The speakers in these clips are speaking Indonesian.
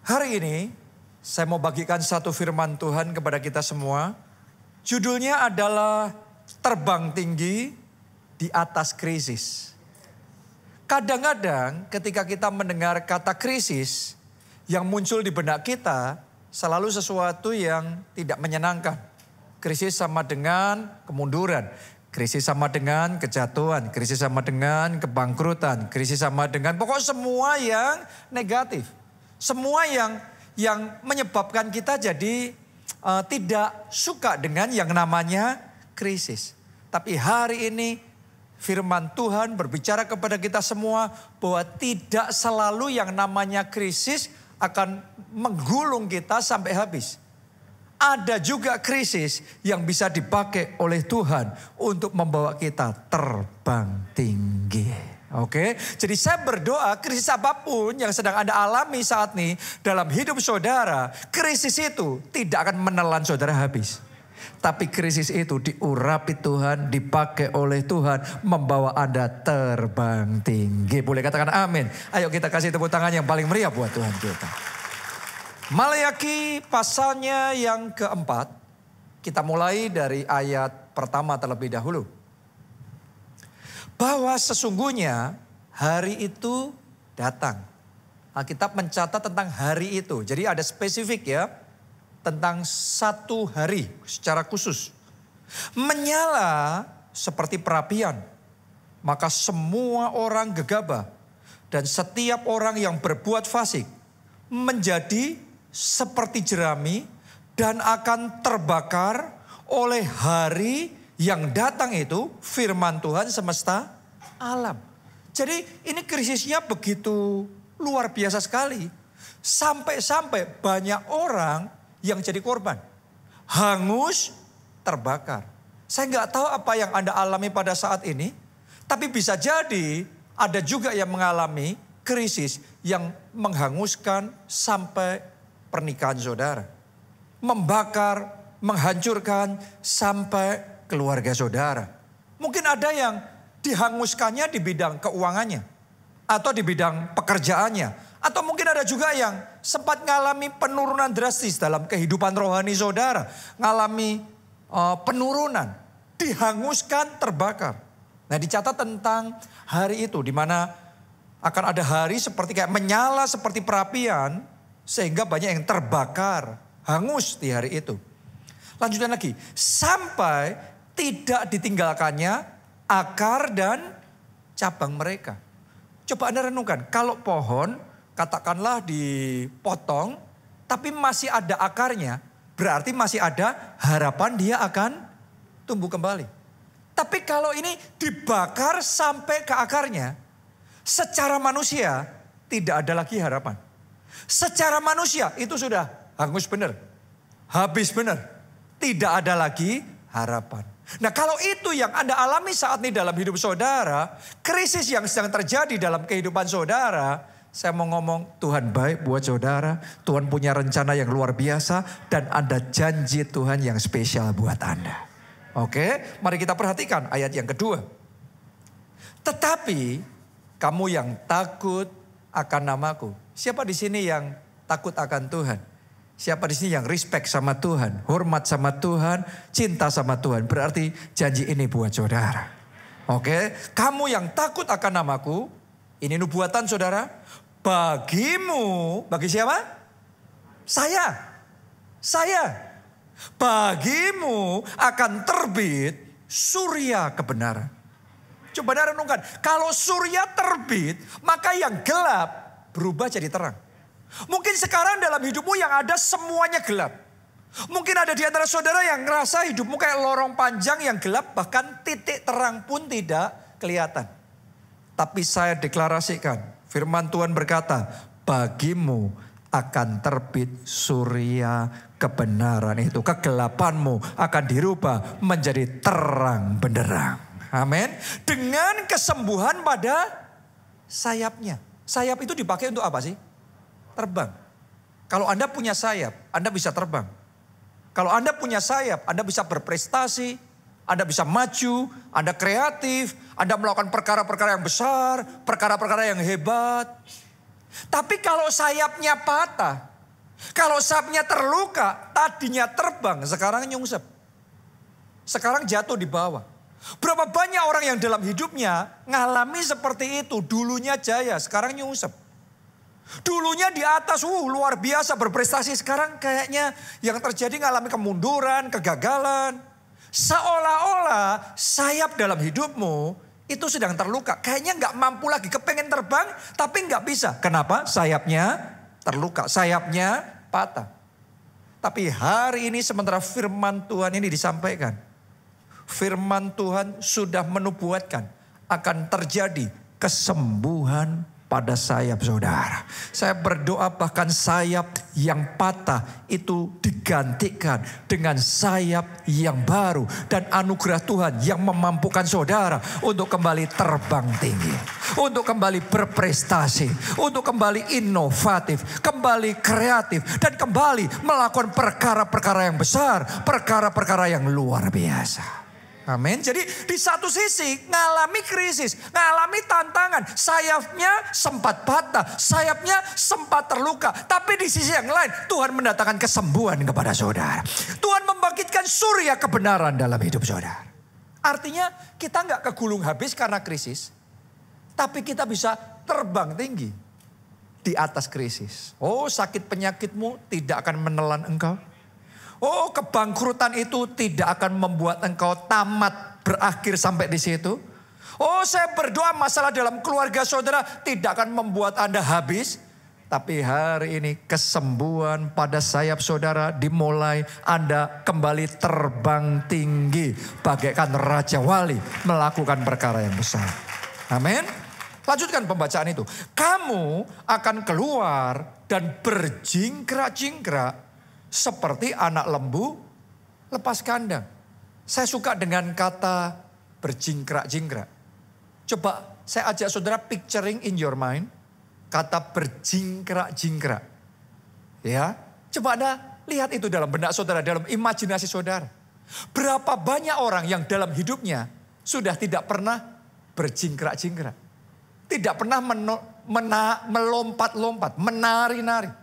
Hari ini saya mau bagikan satu firman Tuhan kepada kita semua. Judulnya adalah terbang tinggi di atas krisis. Kadang-kadang ketika kita mendengar kata krisis, yang muncul di benak kita selalu sesuatu yang tidak menyenangkan. Krisis sama dengan kemunduran. Krisis sama dengan kejatuhan. Krisis sama dengan kebangkrutan. Krisis sama dengan pokoknya semua yang negatif. Semua yang menyebabkan kita jadi tidak suka dengan yang namanya krisis. Tapi hari ini firman Tuhan berbicara kepada kita semua bahwa tidak selalu yang namanya krisis akan menggulung kita sampai habis. Ada juga krisis yang bisa dipakai oleh Tuhan untuk membawa kita terbang tinggi. Oke, jadi saya berdoa krisis apapun yang sedang Anda alami saat ini dalam hidup saudara, krisis itu tidak akan menelan saudara habis. Tapi krisis itu diurapi Tuhan, dipakai oleh Tuhan, membawa Anda terbang tinggi. Boleh katakan amin. Ayo kita kasih tepuk tangan yang paling meriah buat Tuhan kita. Maleakhi pasalnya yang keempat, kita mulai dari ayat pertama terlebih dahulu. Bahwa sesungguhnya hari itu datang. Alkitab mencatat tentang hari itu. Jadi ada spesifik ya. Tentang satu hari secara khusus. Menyala seperti perapian. Maka semua orang gegabah. Dan setiap orang yang berbuat fasik. Menjadi seperti jerami. Dan akan terbakar oleh hari yang datang itu firman Tuhan semesta alam. Jadi ini krisisnya begitu luar biasa sekali. Sampai-sampai banyak orang yang jadi korban. Hangus, terbakar. Saya nggak tahu apa yang Anda alami pada saat ini. Tapi bisa jadi ada juga yang mengalami krisis yang menghanguskan sampai pernikahan saudara. Membakar, menghancurkan sampai keluarga saudara. Mungkin ada yang dihanguskannya di bidang keuangannya. Atau di bidang pekerjaannya. Atau mungkin ada juga yang sempat mengalami penurunan drastis dalam kehidupan rohani saudara. Mengalami penurunan. Dihanguskan, terbakar. Nah dicatat tentang hari itu. Di mana akan ada hari seperti kayak menyala seperti perapian. Sehingga banyak yang terbakar. Hangus di hari itu. Lanjutkan lagi. Sampai tidak ditinggalkannya akar dan cabang mereka. Coba Anda renungkan. Kalau pohon katakanlah dipotong. Tapi masih ada akarnya. Berarti masih ada harapan dia akan tumbuh kembali. Tapi kalau ini dibakar sampai ke akarnya. Secara manusia tidak ada lagi harapan. Secara manusia itu sudah hangus benar. Habis benar. Tidak ada lagi harapan. Nah kalau itu yang Anda alami saat ini dalam hidup saudara. Krisis yang sedang terjadi dalam kehidupan saudara. Saya mau ngomong Tuhan baik buat saudara. Tuhan punya rencana yang luar biasa. Dan ada janji Tuhan yang spesial buat Anda. Oke, mari kita perhatikan ayat yang kedua. Tetapi kamu yang takut akan namaku. Siapa di sini yang takut akan Tuhan? Siapa di sini yang respect sama Tuhan, hormat sama Tuhan, cinta sama Tuhan. Berarti janji ini buat saudara. Oke, kamu yang takut akan namaku, ini nubuatan saudara. Bagimu, bagi siapa? Saya. Bagimu akan terbit surya kebenaran. Coba Anda renungkan, kalau surya terbit, maka yang gelap berubah jadi terang. Mungkin sekarang dalam hidupmu yang ada semuanya gelap. Mungkin ada di antara saudara yang ngerasa hidupmu kayak lorong panjang yang gelap. Bahkan titik terang pun tidak kelihatan. Tapi saya deklarasikan. Firman Tuhan berkata. Bagimu akan terbit surya kebenaran itu. Kegelapanmu akan dirubah menjadi terang benderang. Amin. Dengan kesembuhan pada sayapnya. Sayap itu dipakai untuk apa sih? Terbang. Kalau Anda punya sayap, Anda bisa terbang. Kalau Anda punya sayap, Anda bisa berprestasi, Anda bisa maju, Anda kreatif, Anda melakukan perkara-perkara yang besar, perkara-perkara yang hebat. Tapi kalau sayapnya patah, Kalau sayapnya terluka, tadinya terbang, sekarang nyungsep. Sekarang jatuh di bawah. Berapa banyak orang yang dalam hidupnya ngalami seperti itu. Dulunya jaya, sekarang nyungsep. Dulunya di atas, luar biasa berprestasi. Sekarang kayaknya yang terjadi ngalami kemunduran, kegagalan. Seolah-olah sayap dalam hidupmu itu sedang terluka. Kayaknya nggak mampu lagi, kepengen terbang tapi nggak bisa. Kenapa? Sayapnya terluka, sayapnya patah. Tapi hari ini sementara firman Tuhan ini disampaikan. Firman Tuhan sudah menubuatkan akan terjadi kesembuhan pada sayap saudara. Saya berdoa bahkan sayap yang patah itu digantikan dengan sayap yang baru. Dan anugerah Tuhan yang memampukan saudara untuk kembali terbang tinggi. Untuk kembali berprestasi. Untuk kembali inovatif. Kembali kreatif. Dan kembali melakukan perkara-perkara yang besar. Perkara-perkara yang luar biasa. Amin. Jadi di satu sisi ngalami krisis, ngalami tantangan. Sayapnya sempat patah, sayapnya sempat terluka. Tapi di sisi yang lain Tuhan mendatangkan kesembuhan kepada saudara. Tuhan membangkitkan surya kebenaran dalam hidup saudara. Artinya kita nggak kegulung habis karena krisis. Tapi kita bisa terbang tinggi di atas krisis. Oh, sakit penyakitmu tidak akan menelan engkau. Oh, kebangkrutan itu tidak akan membuat engkau tamat berakhir sampai di situ. Oh, saya berdoa masalah dalam keluarga saudara tidak akan membuat Anda habis. Tapi hari ini kesembuhan pada sayap saudara dimulai Anda kembali terbang tinggi. Bagaikan Raja Wali melakukan perkara yang besar. Amin. Lanjutkan pembacaan itu. Kamu akan keluar dan berjingkrak-jingkrak seperti anak lembu lepas kandang. Saya suka dengan kata berjingkrak-jingkrak. Coba saya ajak saudara picturing in your mind. Kata berjingkrak-jingkrak. Ya, coba Anda lihat itu dalam benak saudara, dalam imajinasi saudara. Berapa banyak orang yang dalam hidupnya sudah tidak pernah berjingkrak-jingkrak. Tidak pernah melompat-lompat, menari-nari.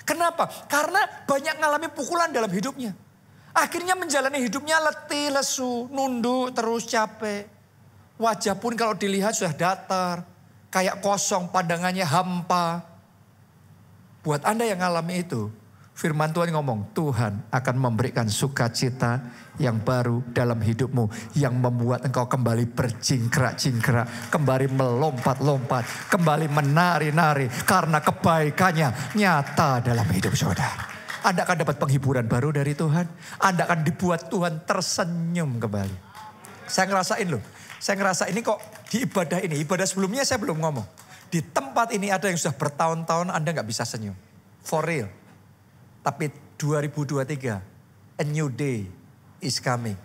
Kenapa? Karena banyak ngalami pukulan dalam hidupnya. Akhirnya menjalani hidupnya letih, lesu, nunduk, terus capek. Wajah pun kalau dilihat sudah datar. Kayak kosong, pandangannya hampa. Buat Anda yang ngalami itu, firman Tuhan ngomong, Tuhan akan memberikan sukacita yang baru dalam hidupmu. Yang membuat engkau kembali berjingkrak-jingkrak, kembali melompat-lompat, kembali menari-nari. Karena kebaikannya nyata dalam hidup saudara. Anda akan dapat penghiburan baru dari Tuhan. Anda akan dibuat Tuhan tersenyum kembali. Saya ngerasain loh. Saya ngerasa ini kok di ibadah ini, ibadah sebelumnya saya belum ngomong. Di tempat ini ada yang sudah bertahun-tahun Anda gak bisa senyum. For real. Tapi 2023, a new day is coming.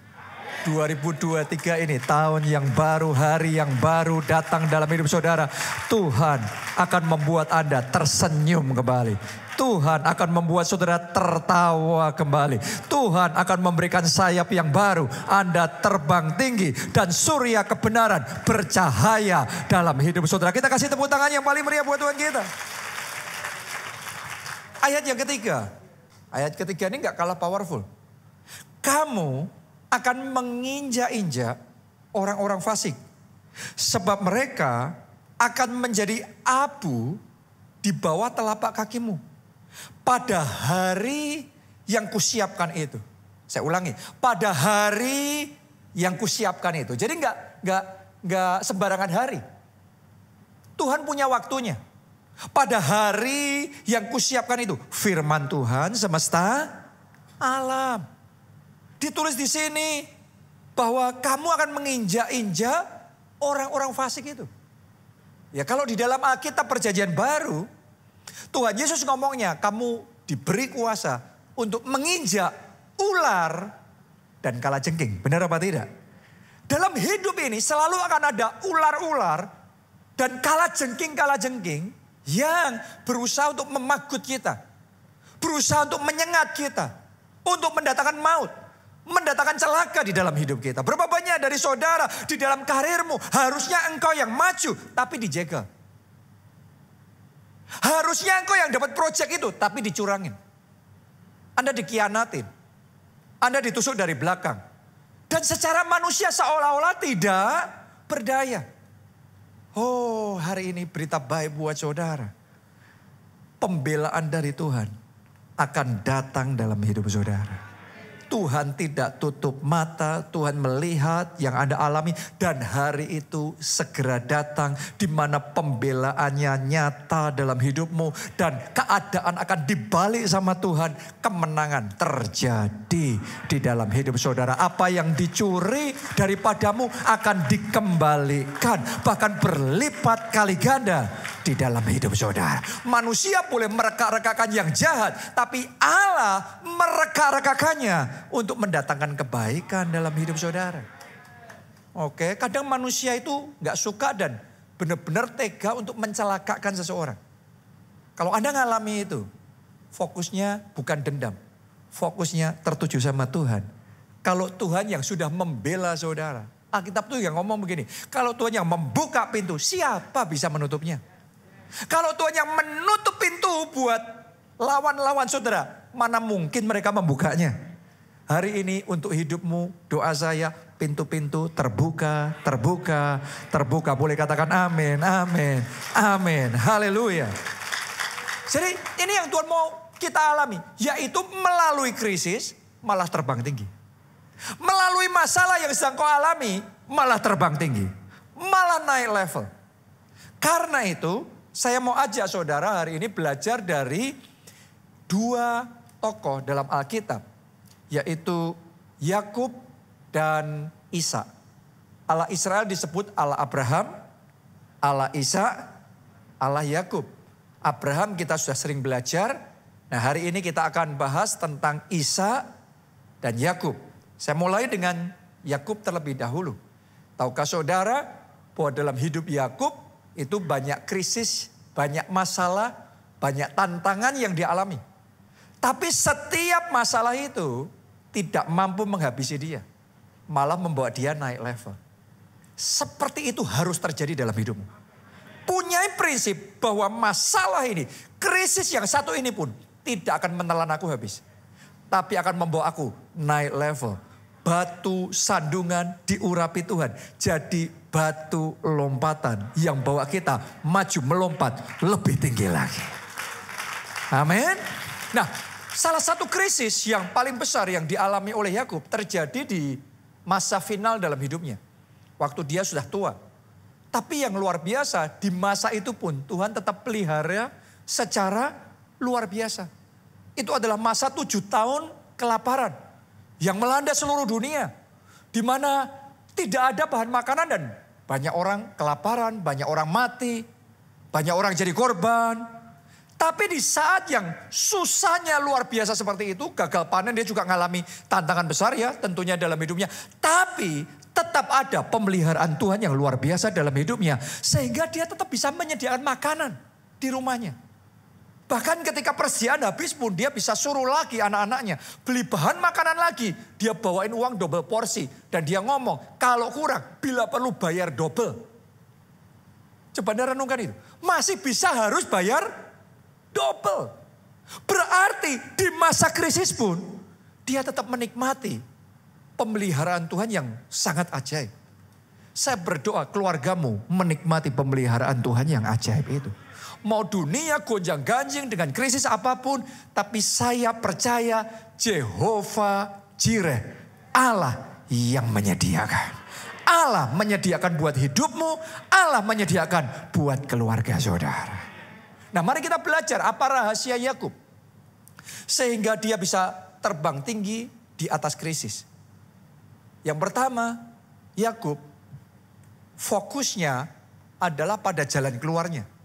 2023 ini tahun yang baru, hari yang baru datang dalam hidup saudara. Tuhan akan membuat Anda tersenyum kembali. Tuhan akan membuat saudara tertawa kembali. Tuhan akan memberikan sayap yang baru. Anda terbang tinggi dan surya kebenaran bercahaya dalam hidup saudara. Kita kasih tepuk tangan yang paling meriah buat Tuhan kita. Ayat yang ketiga. Ayat ketiga ini gak kalah powerful. Kamu akan menginjak-injak orang-orang fasik. Sebab mereka akan menjadi abu di bawah telapak kakimu. Pada hari yang kusiapkan itu. Saya ulangi. Pada hari yang kusiapkan itu. Jadi enggak sembarangan hari. Tuhan punya waktunya. Pada hari yang kusiapkan itu. Firman Tuhan semesta alam. Ditulis di sini bahwa kamu akan menginjak-injak orang-orang fasik itu. Ya kalau di dalam Alkitab Perjanjian Baru, Tuhan Yesus ngomongnya, kamu diberi kuasa untuk menginjak ular dan kalajengking. Benar apa tidak? Dalam hidup ini selalu akan ada ular-ular dan kalajengking-kalajengking yang berusaha untuk memagut kita. Berusaha untuk menyengat kita. Untuk mendatangkan maut. Mendatangkan celaka di dalam hidup kita. Berapa banyak dari saudara di dalam karirmu harusnya engkau yang maju tapi dijegal. Harusnya engkau yang dapat proyek itu tapi dicurangin. Anda dikhianatin. Anda ditusuk dari belakang. Dan secara manusia seolah-olah tidak berdaya. Oh, hari ini berita baik buat saudara. Pembelaan dari Tuhan akan datang dalam hidup saudara. Tuhan tidak tutup mata, Tuhan melihat yang Anda alami. Dan hari itu segera datang di mana pembelaannya nyata dalam hidupmu. Dan keadaan akan dibalik sama Tuhan. Kemenangan terjadi di dalam hidup saudara. Apa yang dicuri daripadamu akan dikembalikan. Bahkan berlipat kali ganda di dalam hidup saudara. Manusia boleh mereka-rekakan yang jahat. Tapi Allah mereka-rekakannya untuk mendatangkan kebaikan dalam hidup saudara. Oke, kadang manusia itu gak suka dan benar-benar tega untuk mencelakakan seseorang. Kalau Anda ngalami itu, fokusnya bukan dendam. Fokusnya tertuju sama Tuhan. Kalau Tuhan yang sudah membela saudara. Alkitab tuh yang ngomong begini. Kalau Tuhan yang membuka pintu, siapa bisa menutupnya? Kalau Tuhan yang menutup pintu buat lawan-lawan saudara, mana mungkin mereka membukanya? Hari ini untuk hidupmu, doa saya, pintu-pintu terbuka, terbuka, terbuka. Boleh katakan amin, amin, amin. Haleluya. Jadi ini yang Tuhan mau kita alami. Yaitu melalui krisis malah terbang tinggi. Melalui masalah yang sedang kau alami malah terbang tinggi. Malah naik level. Karena itu saya mau ajak saudara hari ini belajar dari dua tokoh dalam Alkitab. Yaitu Yakub dan Ishak. Allah Israel disebut Allah Abraham, Allah Ishak, Allah Yakub. Abraham kita sudah sering belajar. Nah hari ini kita akan bahas tentang Ishak dan Yakub. Saya mulai dengan Yakub terlebih dahulu. Tahukah saudara bahwa dalam hidup Yakub itu banyak krisis, banyak masalah, banyak tantangan yang dialami. Tapi setiap masalah itu tidak mampu menghabisi dia. Malah membawa dia naik level. Seperti itu harus terjadi dalam hidupmu. Punyai prinsip bahwa masalah ini, krisis yang satu ini pun tidak akan menelan aku habis. Tapi akan membawa aku naik level. Batu sandungan diurapi Tuhan. Jadi batu lompatan yang bawa kita maju melompat lebih tinggi lagi. Amin. Nah, salah satu krisis yang paling besar yang dialami oleh Yakub terjadi di masa final dalam hidupnya. Waktu dia sudah tua. Tapi yang luar biasa di masa itu pun Tuhan tetap pelihara secara luar biasa. Itu adalah masa 7 tahun kelaparan yang melanda seluruh dunia. Di mana tidak ada bahan makanan dan banyak orang kelaparan, banyak orang mati, banyak orang jadi korban. Tapi di saat yang susahnya luar biasa seperti itu, gagal panen dia juga mengalami tantangan besar ya tentunya dalam hidupnya. Tapi tetap ada pemeliharaan Tuhan yang luar biasa dalam hidupnya. Sehingga dia tetap bisa menyediakan makanan di rumahnya. Bahkan ketika persediaan habis pun dia bisa suruh lagi anak-anaknya beli bahan makanan lagi. Dia bawain uang double porsi. Dan dia ngomong kalau kurang bila perlu bayar double. Coba Anda renungkan itu. Masih bisa harus bayar double. Berarti di masa krisis pun dia tetap menikmati pemeliharaan Tuhan yang sangat ajaib. Saya berdoa keluargamu menikmati pemeliharaan Tuhan yang ajaib itu. Mau dunia gonjang-ganjing dengan krisis apapun. Tapi saya percaya Jehovah Jireh. Allah yang menyediakan. Allah menyediakan buat hidupmu. Allah menyediakan buat keluarga saudara. Nah mari kita belajar apa rahasia Yakub. Sehingga dia bisa terbang tinggi di atas krisis. Yang pertama, Yakub fokusnya adalah pada jalan keluarnya.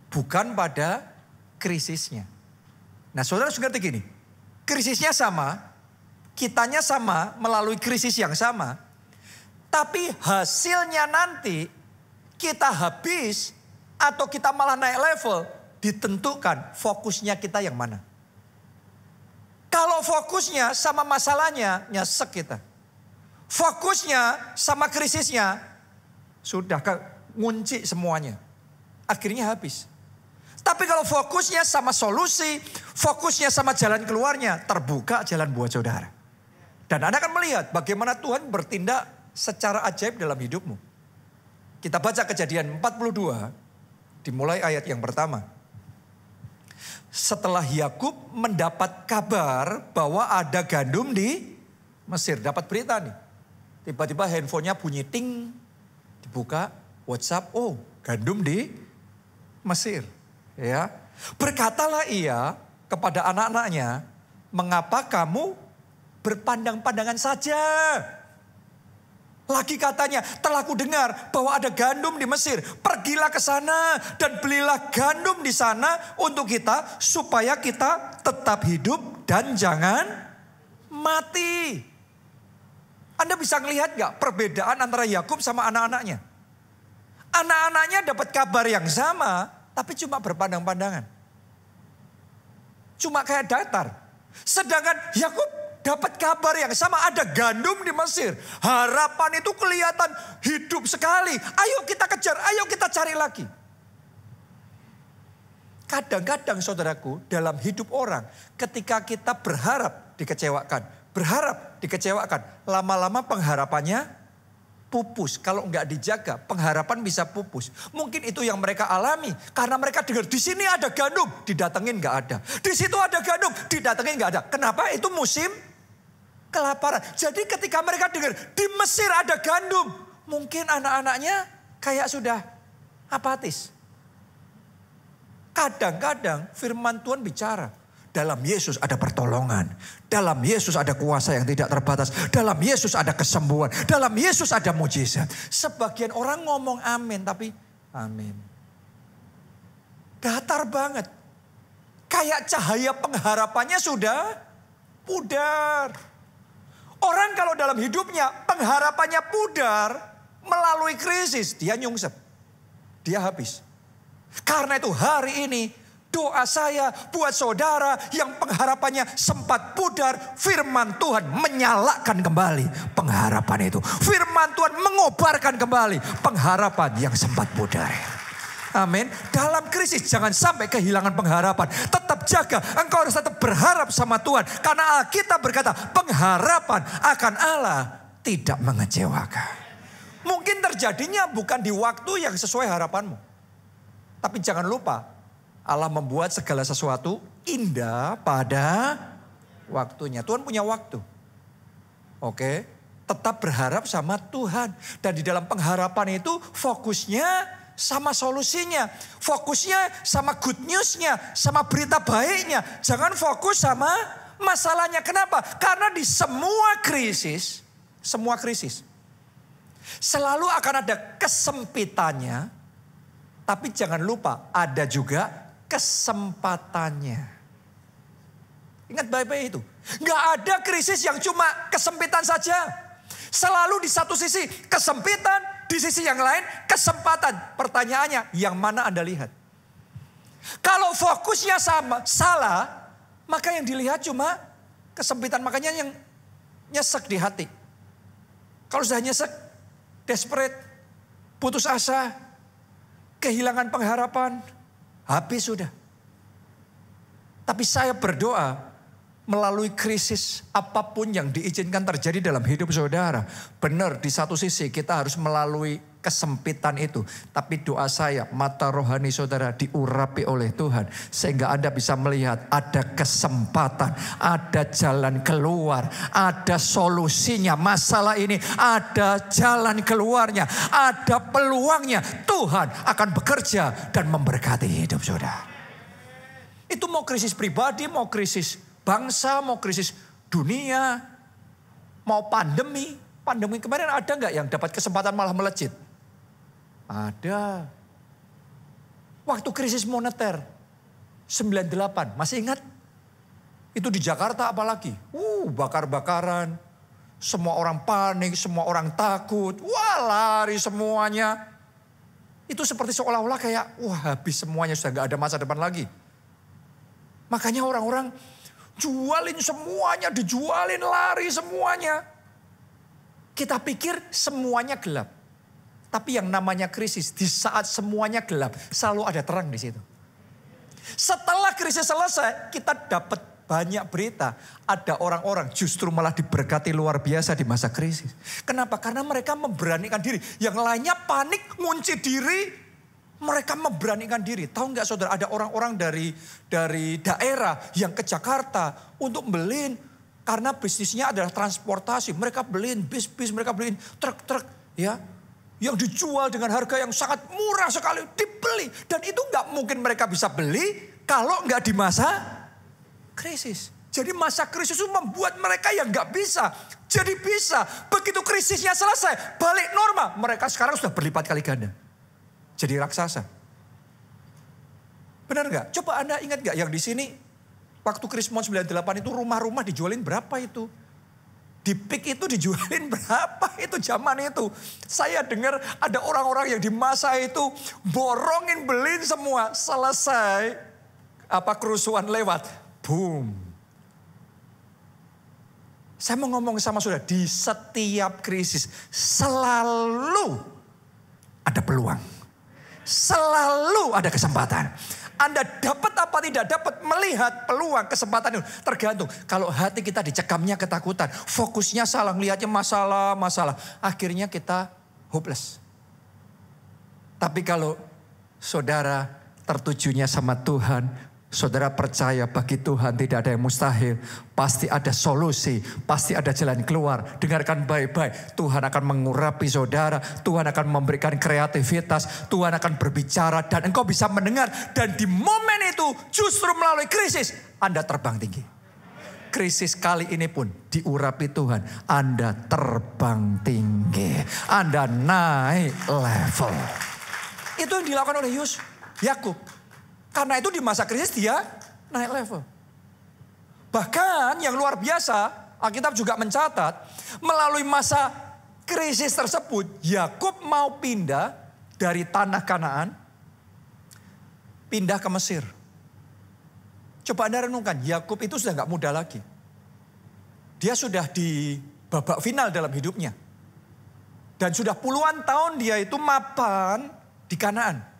Bukan pada krisisnya. Nah saudara harus ngerti gini. Krisisnya sama, kitanya sama melalui krisis yang sama. Tapi hasilnya nanti kita habis atau kita malah naik level. Ditentukan fokusnya kita yang mana. Kalau fokusnya sama masalahnya, nyesek kita. Fokusnya sama krisisnya, sudah ngunci semuanya. Akhirnya habis. Tapi kalau fokusnya sama solusi, Fokusnya sama jalan keluarnya, terbuka jalan buat saudara. Dan Anda akan melihat bagaimana Tuhan bertindak secara ajaib dalam hidupmu. Kita baca Kejadian 42, dimulai ayat yang pertama. Setelah Yakub mendapat kabar bahwa ada gandum di Mesir, dapat berita nih. Tiba-tiba handphonenya bunyi ting, dibuka WhatsApp, oh gandum di Mesir. Ya, berkatalah ia kepada anak-anaknya, mengapa kamu berpandang-pandangan saja? Lagi katanya, telah ku dengar bahwa ada gandum di Mesir. Pergilah ke sana dan belilah gandum di sana untuk kita, supaya kita tetap hidup dan jangan mati. Anda bisa melihat gak perbedaan antara Yakub sama anak-anaknya? Anak-anaknya dapat kabar yang sama, tapi cuma berpandang-pandangan. Cuma kayak datar. Sedangkan Yakub dapat kabar yang sama, ada gandum di Mesir. Harapan itu kelihatan hidup sekali. Ayo kita kejar, ayo kita cari lagi. Kadang-kadang saudaraku, dalam hidup orang, ketika kita berharap dikecewakan, lama-lama pengharapannya pupus. Kalau enggak dijaga, pengharapan bisa pupus. Mungkin itu yang mereka alami. Karena mereka dengar, di sini ada gandum, didatengin enggak ada. Di situ ada gandum, didatengin enggak ada. Kenapa? Itu musim kelaparan. Jadi ketika mereka dengar, di Mesir ada gandum, mungkin anak-anaknya kayak sudah apatis. Kadang-kadang firman Tuhan bicara, dalam Yesus ada pertolongan. Dalam Yesus ada kuasa yang tidak terbatas. Dalam Yesus ada kesembuhan. Dalam Yesus ada mujizat. Sebagian orang ngomong amin, tapi amin. Datar banget. Kayak cahaya pengharapannya sudah pudar. Orang kalau dalam hidupnya pengharapannya pudar, melalui krisis, dia nyungsep. Dia habis. Karena itu hari ini, doa saya buat saudara yang pengharapannya sempat pudar, firman Tuhan menyalakan kembali pengharapan itu. Firman Tuhan mengobarkan kembali pengharapan yang sempat pudar. Amin. Dalam krisis jangan sampai kehilangan pengharapan. Tetap jaga, engkau harus tetap berharap sama Tuhan. Karena Alkitab berkata, pengharapan akan Allah tidak mengecewakan. Mungkin terjadinya bukan di waktu yang sesuai harapanmu. Tapi jangan lupa, Allah membuat segala sesuatu indah pada waktunya. Tuhan punya waktu. Oke, tetap berharap sama Tuhan. Dan di dalam pengharapan itu fokusnya sama solusinya. Fokusnya sama good newsnya, sama berita baiknya. Jangan fokus sama masalahnya. Kenapa? Karena di semua krisis selalu akan ada kesempitannya. Tapi jangan lupa ada juga kesempatannya. Ingat baik-baik itu. Gak ada krisis yang cuma kesempitan saja. Selalu di satu sisi kesempitan, di sisi yang lain kesempatan. Pertanyaannya, yang mana Anda lihat? Kalau fokusnya salah, maka yang dilihat cuma kesempitan. Makanya yang nyesek di hati. Kalau sudah nyesek, desperate, putus asa, kehilangan pengharapan, habis sudah. Tapi saya berdoa melalui krisis apapun yang diizinkan terjadi dalam hidup saudara. Benar, di satu sisi kita harus melalui kesempitan itu. Tapi doa saya, mata rohani saudara diurapi oleh Tuhan. Sehingga Anda bisa melihat ada kesempatan, ada jalan keluar, ada solusinya. Masalah ini ada jalan keluarnya, ada peluangnya. Tuhan akan bekerja dan memberkati hidup saudara. Itu mau krisis pribadi, mau krisis bangsa, mau krisis dunia, mau pandemi. Pandemi kemarin ada nggak yang dapat kesempatan malah melejit? Ada. Waktu krisis moneter 98, masih ingat? Itu di Jakarta apalagi. Bakar-bakaran. Semua orang panik, semua orang takut. Wah, lari semuanya. Itu seperti seolah-olah kayak habis semuanya, sudah nggak ada masa depan lagi. Makanya orang-orang jualin semuanya, dijualin, lari semuanya. Kita pikir semuanya gelap. Tapi yang namanya krisis, di saat semuanya gelap, selalu ada terang di situ. Setelah krisis selesai, kita dapat banyak berita. Ada orang-orang justru malah diberkati luar biasa di masa krisis. Kenapa? Karena mereka memberanikan diri. Yang lainnya panik, ngunci diri. Mereka memberanikan diri. Tahu nggak saudara, ada orang-orang dari daerah yang ke Jakarta untuk beliin. Karena bisnisnya adalah transportasi. Mereka beliin bis-bis, mereka beliin truk-truk. Ya, yang dijual dengan harga yang sangat murah sekali. Dibeli. Dan itu nggak mungkin mereka bisa beli kalau nggak di masa krisis. Jadi masa krisis itu membuat mereka yang nggak bisa jadi bisa. Begitu krisisnya selesai, balik normal. Mereka sekarang sudah berlipat kali ganda. Jadi raksasa. Benar nggak? Coba Anda ingat nggak yang di sini waktu Krismon 98 itu rumah-rumah dijualin berapa itu? Di PIK itu dijualin berapa itu zaman itu? Saya dengar ada orang-orang yang di masa itu borongin beliin semua. Selesai kerusuhan lewat. Boom. Saya mau ngomong sama saudara, di setiap krisis selalu ada peluang. Selalu ada kesempatan. Anda dapat apa tidak dapat melihat peluang kesempatan itu. Tergantung. Kalau hati kita dicekamnya ketakutan. Fokusnya salah, melihatnya masalah. Akhirnya kita hopeless. Tapi kalau saudara tertujunya sama Tuhan. Saudara percaya bagi Tuhan tidak ada yang mustahil. Pasti ada solusi, pasti ada jalan keluar. Dengarkan baik-baik. Tuhan akan mengurapi saudara. Tuhan akan memberikan kreativitas. Tuhan akan berbicara dan engkau bisa mendengar. Dan di momen itu justru melalui krisis Anda terbang tinggi. Krisis kali ini pun diurapi Tuhan. Anda terbang tinggi. Anda naik level. Itu yang dilakukan oleh Yakub. Karena itu di masa krisis dia naik level. Bahkan yang luar biasa, Alkitab juga mencatat, melalui masa krisis tersebut, Yakub mau pindah dari tanah Kanaan, pindah ke Mesir. Coba Anda renungkan, Yakub itu sudah gak muda lagi. Dia sudah di babak final dalam hidupnya. Dan sudah puluhan tahun dia itu mapan di Kanaan.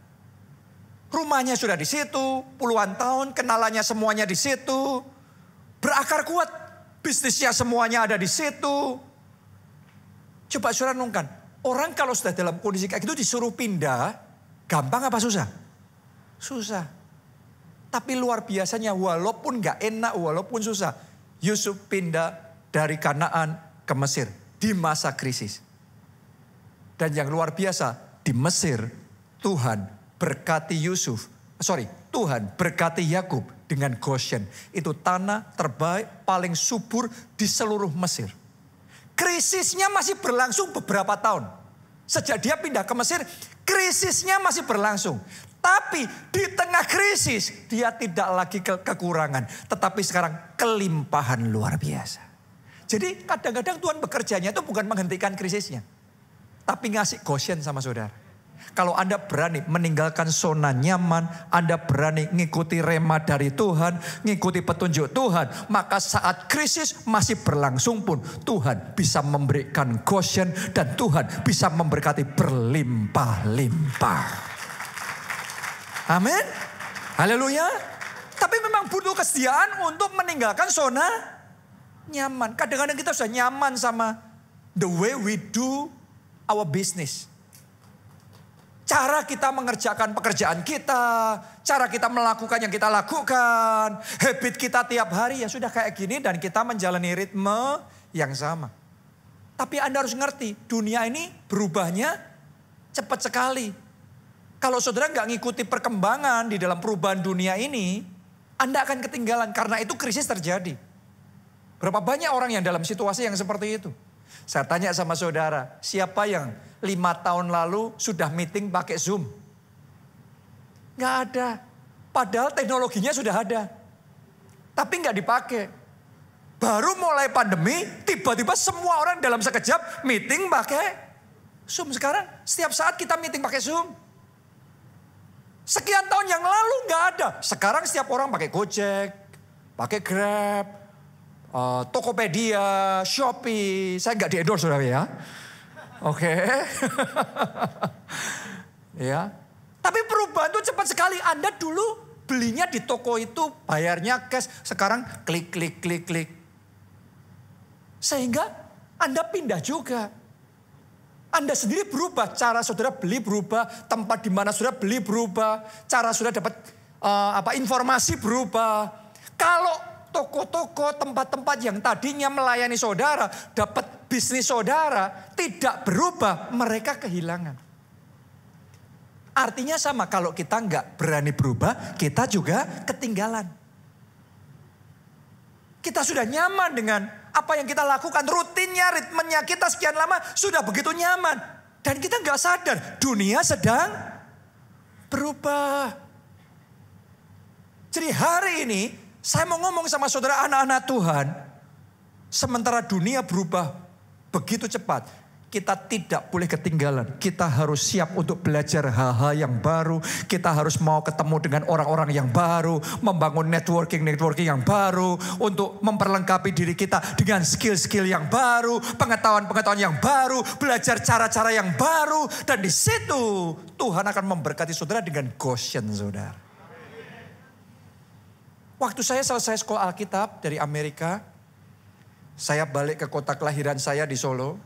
Rumahnya sudah di situ, puluhan tahun, kenalannya semuanya di situ. Berakar kuat, bisnisnya semuanya ada di situ. Coba saudara renungkan, orang kalau sudah dalam kondisi kayak gitu disuruh pindah, gampang apa susah? Susah. Tapi luar biasanya walaupun gak enak, walaupun susah. Yusuf pindah dari Kanaan ke Mesir di masa krisis. Dan yang luar biasa, di Mesir Tuhan berkati Tuhan berkati Yakub dengan Goshen. Itu tanah terbaik, paling subur di seluruh Mesir. Krisisnya masih berlangsung beberapa tahun. Sejak dia pindah ke Mesir, krisisnya masih berlangsung. Tapi di tengah krisis, dia tidak lagi kekurangan. Tetapi sekarang kelimpahan luar biasa. Jadi kadang-kadang Tuhan bekerjanya itu bukan menghentikan krisisnya. Tapi ngasih Goshen sama saudara. Kalau Anda berani meninggalkan zona nyaman, Anda berani ngikuti rema dari Tuhan, ngikuti petunjuk Tuhan, maka saat krisis masih berlangsung pun Tuhan bisa memberikan Goshen dan Tuhan bisa memberkati berlimpah-limpah. Amin. Haleluya. Tapi memang butuh kesediaan untuk meninggalkan zona nyaman. Kadang-kadang kita sudah nyaman sama the way we do our business. Cara kita mengerjakan pekerjaan kita, cara kita melakukan yang kita lakukan, habit kita tiap hari ya sudah kayak gini dan kita menjalani ritme yang sama. Tapi Anda harus ngerti, dunia ini berubahnya cepat sekali. Kalau saudara nggak ngikuti perkembangan di dalam perubahan dunia ini, Anda akan ketinggalan karena itu krisis terjadi. Berapa banyak orang yang dalam situasi yang seperti itu? Saya tanya sama saudara, siapa yang 5 tahun lalu sudah meeting pakai Zoom? Nggak ada. Padahal teknologinya sudah ada. Tapi nggak dipakai. Baru mulai pandemi, tiba-tiba semua orang dalam sekejap meeting pakai Zoom. Sekarang setiap saat kita meeting pakai Zoom. Sekian tahun yang lalu nggak ada. Sekarang setiap orang pakai Gojek, pakai Grab, Tokopedia, Shopee. Saya nggak di-endorse saudara ya. Oke. Ya. Tapi perubahan itu cepat sekali. Anda dulu Belinya di toko itu, bayarnya cash, sekarang klik, klik, klik, klik. Sehingga Anda pindah juga. Anda sendiri berubah, cara saudara beli berubah, tempat di mana saudara beli berubah, cara saudara dapat informasi berubah. Kalau toko-toko, tempat-tempat yang tadinya melayani saudara, dapat bisnis saudara, tidak berubah, mereka kehilangan. Artinya sama, kalau kita nggak berani berubah, kita juga ketinggalan. Kita sudah nyaman dengan apa yang kita lakukan, rutinnya, ritmenya kita sekian lama, sudah begitu nyaman. Dan kita nggak sadar, dunia sedang berubah. Jadi hari ini, saya mau ngomong sama saudara anak-anak Tuhan. Sementara dunia berubah begitu cepat. Kita tidak boleh ketinggalan. Kita harus siap untuk belajar hal-hal yang baru. Kita harus mau ketemu dengan orang-orang yang baru. Membangun networking yang baru. Untuk memperlengkapi diri kita dengan skill-skill yang baru. Pengetahuan-pengetahuan yang baru. Belajar cara-cara yang baru. Dan di situ Tuhan akan memberkati saudara dengan Goshen saudara. Waktu saya selesai sekolah Alkitab dari Amerika, saya balik ke kota kelahiran saya di Solo.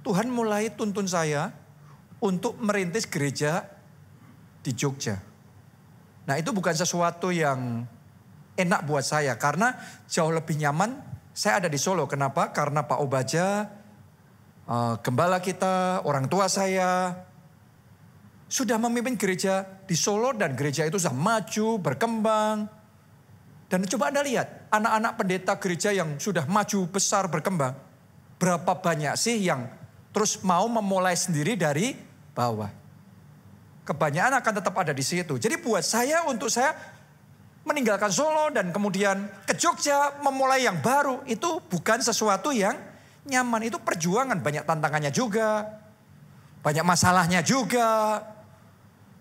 Tuhan mulai tuntun saya untuk merintis gereja di Jogja. Nah itu bukan sesuatu yang enak buat saya, karena jauh lebih nyaman saya ada di Solo. Kenapa? Karena Pak Obaja, gembala kita, orang tua saya, sudah memimpin gereja di Solo dan gereja itu sudah maju, berkembang. Dan coba Anda lihat, anak-anak pendeta gereja yang sudah maju, besar, berkembang. Berapa banyak sih yang terus mau memulai sendiri dari bawah. Kebanyakan akan tetap ada di situ. Jadi buat saya, untuk saya meninggalkan Solo dan kemudian ke Jogja memulai yang baru, itu bukan sesuatu yang nyaman. Itu perjuangan, banyak tantangannya juga. Banyak masalahnya juga.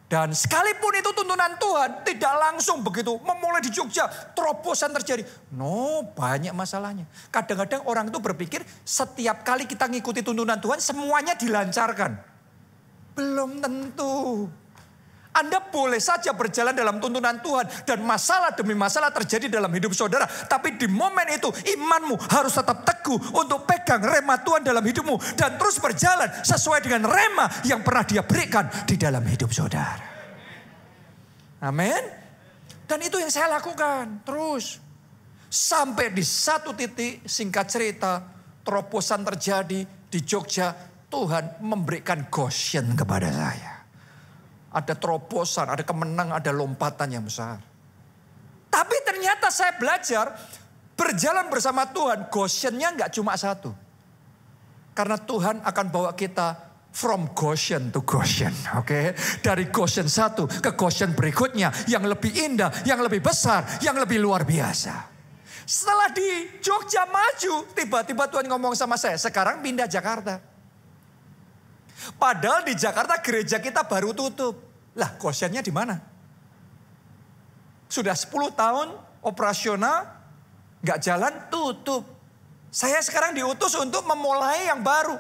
Dan sekalipun itu tuntunan Tuhan, tidak langsung begitu memulai di Jogja, terobosan terjadi. No, banyak masalahnya. Kadang-kadang orang itu berpikir setiap kali kita ngikuti tuntunan Tuhan, semuanya dilancarkan. Belum tentu. Anda boleh saja berjalan dalam tuntunan Tuhan dan masalah demi masalah terjadi dalam hidup saudara. Tapi di momen itu imanmu harus tetap teguh untuk pegang rema Tuhan dalam hidupmu. Dan terus berjalan sesuai dengan rema yang pernah Dia berikan di dalam hidup saudara. Amin. Dan itu yang saya lakukan terus. Sampai di satu titik, singkat cerita, terobosan terjadi di Jogja. Tuhan memberikan Goshen kepada saya. Ada terobosan, ada kemenangan, ada lompatan yang besar. Tapi ternyata saya belajar berjalan bersama Tuhan. Goshennya nggak cuma satu. Karena Tuhan akan bawa kita from Goshen to Goshen. Oke? Dari Goshen satu ke Goshen berikutnya. Yang lebih indah, yang lebih besar, yang lebih luar biasa. Setelah di Jogja maju, tiba-tiba Tuhan ngomong sama saya, sekarang pindah Jakarta. Padahal di Jakarta gereja kita baru tutup. Lah, Goshennya di mana? Sudah 10 tahun operasional, nggak jalan, tutup. Saya sekarang diutus untuk memulai yang baru.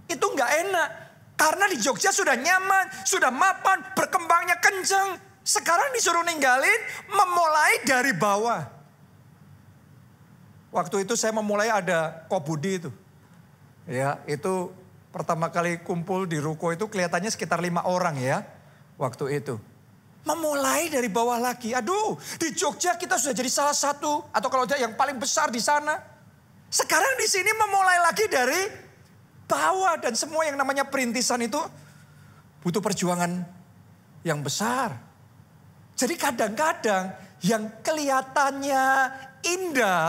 Itu nggak enak. Karena di Jogja sudah nyaman, sudah mapan, berkembangnya kencang. Sekarang disuruh ninggalin, memulai dari bawah. Waktu itu saya memulai ada Kobudi itu. Ya, itu pertama kali kumpul di ruko itu kelihatannya sekitar 5 orang ya. Waktu itu. Memulai dari bawah lagi. Aduh, di Jogja kita sudah jadi salah satu. Atau kalau tidak yang paling besar di sana. Sekarang di sini memulai lagi dari bawah. Dan semua yang namanya perintisan itu butuh perjuangan yang besar. Jadi kadang-kadang yang kelihatannya indah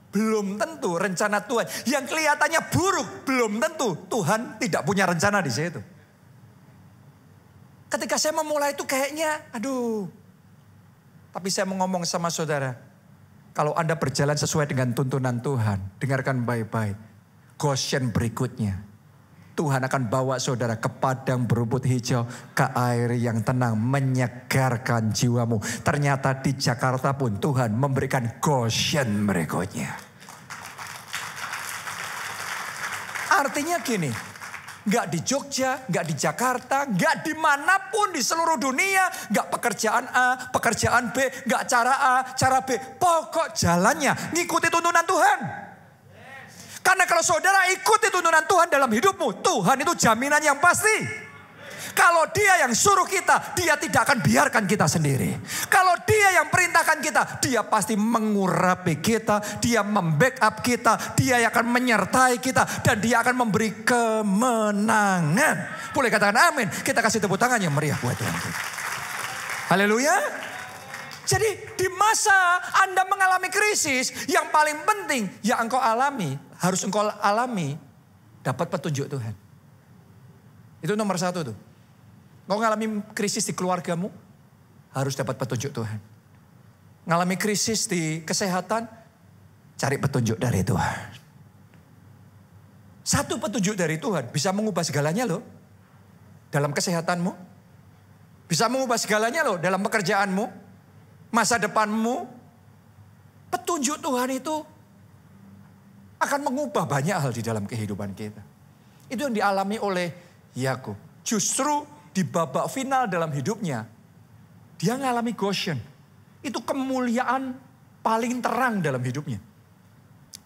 belum tentu rencana Tuhan. Yang kelihatannya buruk belum tentu Tuhan tidak punya rencana di situ. Ketika saya memulai itu kayaknya aduh. Tapi saya mau ngomong sama saudara. Kalau Anda berjalan sesuai dengan tuntunan Tuhan. Dengarkan baik-baik. Goshen berikutnya. Tuhan akan bawa saudara ke padang berumput hijau. Ke air yang tenang menyegarkan jiwamu. Ternyata di Jakarta pun Tuhan memberikan Goshen berikutnya. Artinya gini, nggak di Jogja, nggak di Jakarta, nggak dimanapun di seluruh dunia, nggak pekerjaan A, pekerjaan B, nggak cara A, cara B. Pokok jalannya ngikuti tuntunan Tuhan. Karena kalau saudara ikuti tuntunan Tuhan dalam hidupmu, Tuhan itu jaminan yang pasti. Kalau dia yang suruh kita, dia tidak akan biarkan kita sendiri. Kalau dia yang perintahkan kita, dia pasti mengurapi kita, dia membackup kita, dia yang akan menyertai kita, dan dia akan memberi kemenangan. Boleh katakan amin. Kita kasih tepuk tangan yang meriah buat Tuhan kita. Haleluya. Jadi di masa Anda mengalami krisis, yang paling penting yang engkau alami, harus engkau alami, dapat petunjuk Tuhan. Itu nomor satu tuh. Engkau ngalami krisis di keluargamu, harus dapat petunjuk Tuhan. Ngalami krisis di kesehatan, cari petunjuk dari Tuhan. Satu petunjuk dari Tuhan bisa mengubah segalanya loh. Dalam kesehatanmu. Bisa mengubah segalanya loh dalam pekerjaanmu. Masa depanmu. Petunjuk Tuhan itu akan mengubah banyak hal di dalam kehidupan kita. Itu yang dialami oleh Yakub. Justru di babak final dalam hidupnya, dia ngalami Goshen. Itu kemuliaan paling terang dalam hidupnya.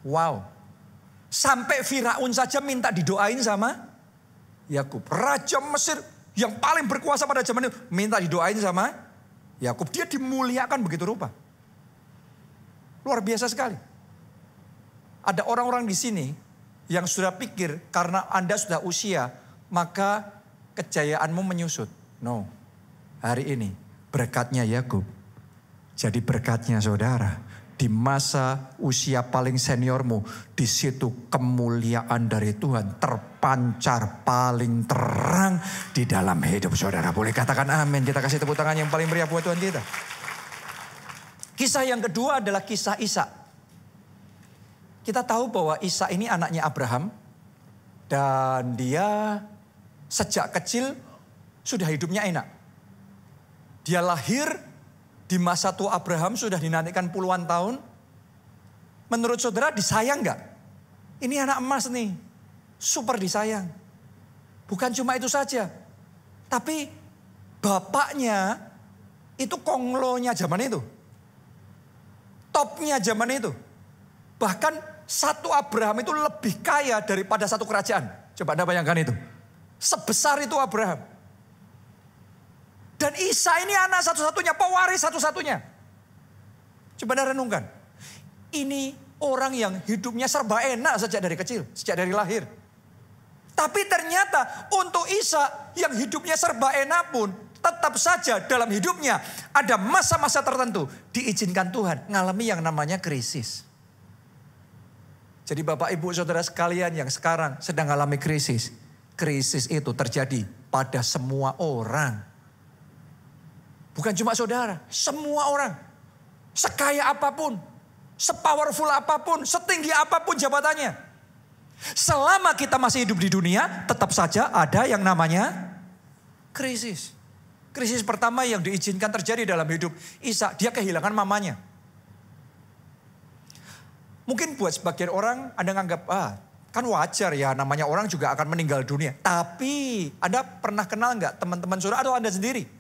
Wow. Sampai Firaun saja minta didoain sama Yakub. Raja Mesir yang paling berkuasa pada zaman itu minta didoain sama Yakub. Dia dimuliakan begitu rupa. Luar biasa sekali. Ada orang-orang di sini yang sudah pikir karena Anda sudah usia, maka kejayaanmu menyusut. No. Hari ini berkatnya Yakub jadi berkatnya saudara. Di masa usia paling seniormu, di situ kemuliaan dari Tuhan terpancar paling terang di dalam hidup saudara. Boleh katakan amin. Kita kasih tepuk tangan yang paling meriah buat Tuhan kita. Kisah yang kedua adalah kisah Ishak. Kita tahu bahwa Ishak ini anaknya Abraham dan dia sejak kecil sudah hidupnya enak. Dia lahir di masa tua Abraham, sudah dinantikan puluhan tahun. Menurut saudara disayang gak? Ini anak emas nih, super disayang. Bukan cuma itu saja, tapi bapaknya itu konglonya zaman itu. Topnya zaman itu. Bahkan satu Abraham itu lebih kaya daripada satu kerajaan. Coba Anda bayangkan itu. Sebesar itu Abraham. Dan Ishak ini anak satu-satunya, pewaris satu-satunya. Coba Anda renungkan. Ini orang yang hidupnya serba enak sejak dari kecil, sejak dari lahir. Tapi ternyata untuk Ishak yang hidupnya serba enak pun, tetap saja dalam hidupnya ada masa-masa tertentu diizinkan Tuhan ngalami yang namanya krisis. Jadi Bapak Ibu Saudara sekalian yang sekarang sedang mengalami krisis. Krisis itu terjadi pada semua orang. Bukan cuma saudara, semua orang. Sekaya apapun, sepowerful apapun, setinggi apapun jabatannya. Selama kita masih hidup di dunia, tetap saja ada yang namanya krisis. Krisis pertama yang diizinkan terjadi dalam hidup Ishak, dia kehilangan mamanya. Mungkin buat sebagian orang Anda nganggap, kan wajar ya, namanya orang juga akan meninggal dunia. Tapi Anda pernah kenal nggak teman-teman saudara atau Anda sendiri?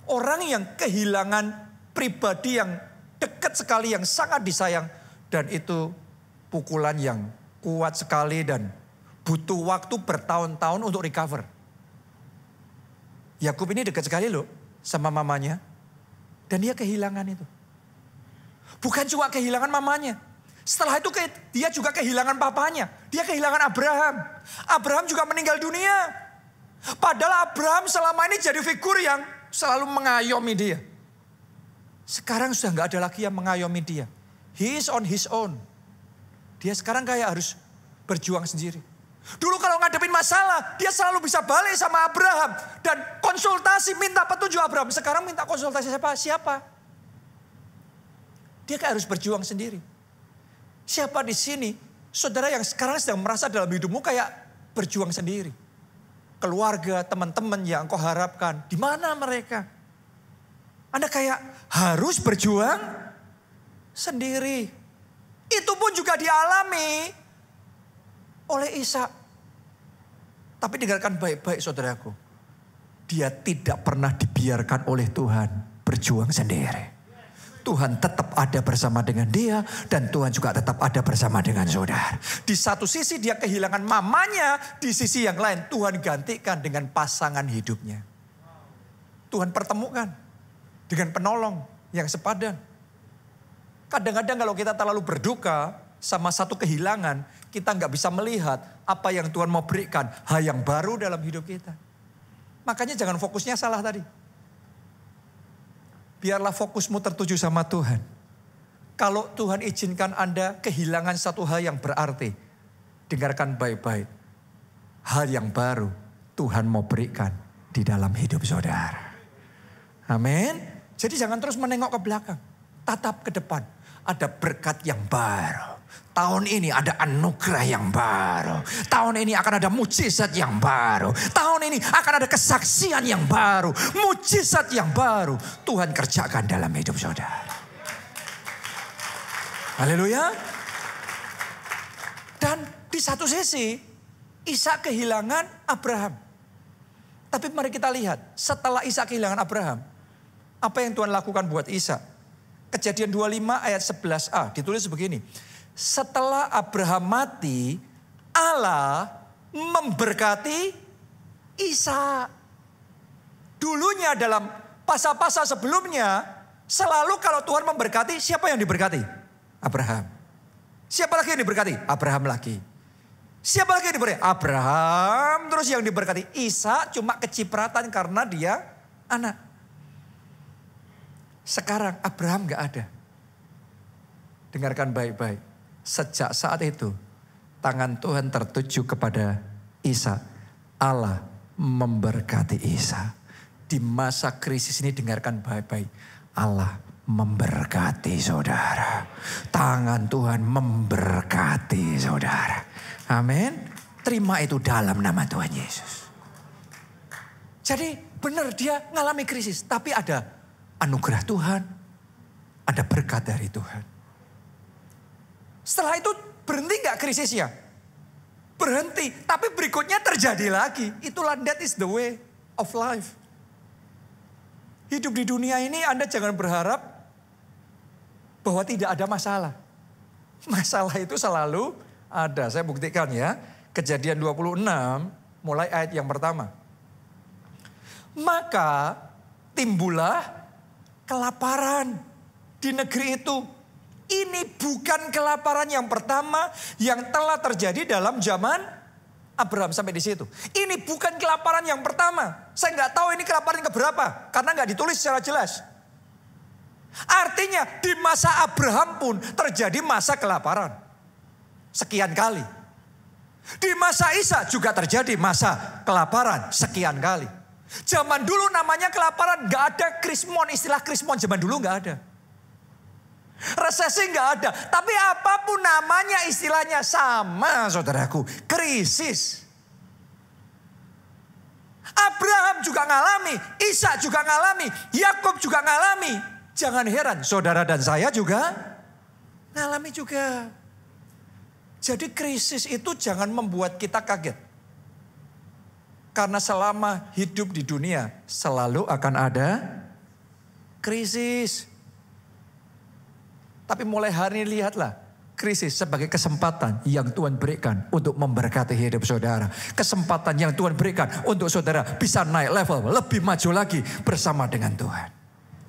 Orang yang kehilangan pribadi yang dekat sekali, yang sangat disayang. Dan itu pukulan yang kuat sekali dan butuh waktu bertahun-tahun untuk recover. Yakub ini dekat sekali loh sama mamanya. Dan dia kehilangan itu. Bukan cuma kehilangan mamanya. Setelah itu dia juga kehilangan papanya. Dia kehilangan Abraham. Abraham juga meninggal dunia. Padahal Abraham selama ini jadi figur yang selalu mengayomi dia. Sekarang sudah nggak ada lagi yang mengayomi dia. He is on his own. Dia sekarang kayak harus berjuang sendiri. Dulu kalau ngadepin masalah, dia selalu bisa balik sama Abraham. Dan konsultasi minta petunjuk Abraham. Sekarang minta konsultasi siapa? Dia kayak harus berjuang sendiri. Siapa di sini, saudara yang sekarang sedang merasa dalam hidupmu kayak berjuang sendiri. Keluarga, teman-teman yang engkau harapkan, di mana mereka? Anda kayak harus berjuang sendiri. Itu pun juga dialami oleh Ishak. Tapi dengarkan baik-baik saudaraku. Dia tidak pernah dibiarkan oleh Tuhan berjuang sendiri. Tuhan tetap ada bersama dengan dia dan Tuhan juga tetap ada bersama dengan saudara. Di satu sisi dia kehilangan mamanya, di sisi yang lain Tuhan gantikan dengan pasangan hidupnya. Tuhan pertemukan dengan penolong yang sepadan. Kadang-kadang kalau kita terlalu berduka sama satu kehilangan, kita nggak bisa melihat apa yang Tuhan mau berikan, hal yang baru dalam hidup kita. Makanya jangan fokusnya salah tadi. Biarlah fokusmu tertuju sama Tuhan. Kalau Tuhan izinkan Anda kehilangan satu hal yang berarti, dengarkan baik-baik. Hal yang baru Tuhan mau berikan di dalam hidup saudara. Amin. Jadi jangan terus menengok ke belakang. Tatap ke depan. Ada berkat yang baru. Tahun ini ada anugerah yang baru. Tahun ini akan ada mujizat yang baru. Tahun ini akan ada kesaksian yang baru. Mujizat yang baru. Tuhan kerjakan dalam hidup saudara. Haleluya. Dan di satu sisi, Ishak kehilangan Abraham. Tapi mari kita lihat, setelah Ishak kehilangan Abraham, apa yang Tuhan lakukan buat Ishak? Kejadian 25 ayat 11a ditulis begini. Setelah Abraham mati, Allah memberkati Ishak. Dulunya dalam pasal-pasal sebelumnya, selalu kalau Tuhan memberkati, siapa yang diberkati? Abraham. Siapa lagi yang diberkati? Abraham lagi. Siapa lagi yang diberkati? Abraham. Terus yang diberkati Ishak cuma kecipratan karena dia anak. Sekarang Abraham gak ada. Dengarkan baik-baik. Sejak saat itu tangan Tuhan tertuju kepada Ishak. Allah memberkati Ishak. Di masa krisis ini dengarkan baik-baik. Allah memberkati saudara. Tangan Tuhan memberkati saudara. Amin. Terima itu dalam nama Tuhan Yesus. Jadi benar dia ngalami krisis. Tapi ada anugerah Tuhan. Ada berkat dari Tuhan. Setelah itu berhenti gak krisisnya? Berhenti. Tapi berikutnya terjadi lagi. Itulah that is the way of life. Hidup di dunia ini Anda jangan berharap bahwa tidak ada masalah. Masalah itu selalu ada. Saya buktikan ya. Kejadian 26 mulai ayat yang pertama. Maka timbullah kelaparan di negeri itu. Ini bukan kelaparan yang pertama yang telah terjadi dalam zaman Abraham sampai di situ. Ini bukan kelaparan yang pertama. Saya nggak tahu ini kelaparan keberapa karena nggak ditulis secara jelas. Artinya di masa Abraham pun terjadi masa kelaparan. Sekian kali. Di masa Ishak juga terjadi masa kelaparan sekian kali. Zaman dulu namanya kelaparan, nggak ada krismon, istilah krismon zaman dulu nggak ada. Resesi nggak ada, tapi apapun namanya istilahnya sama saudaraku, krisis. Abraham juga ngalami, Ishak juga ngalami, Yakub juga ngalami. Jangan heran, saudara dan saya juga ngalami juga. Jadi krisis itu jangan membuat kita kaget. Karena selama hidup di dunia selalu akan ada krisis. Tapi mulai hari ini lihatlah krisis sebagai kesempatan yang Tuhan berikan untuk memberkati hidup saudara. Kesempatan yang Tuhan berikan untuk saudara bisa naik level, lebih maju lagi bersama dengan Tuhan.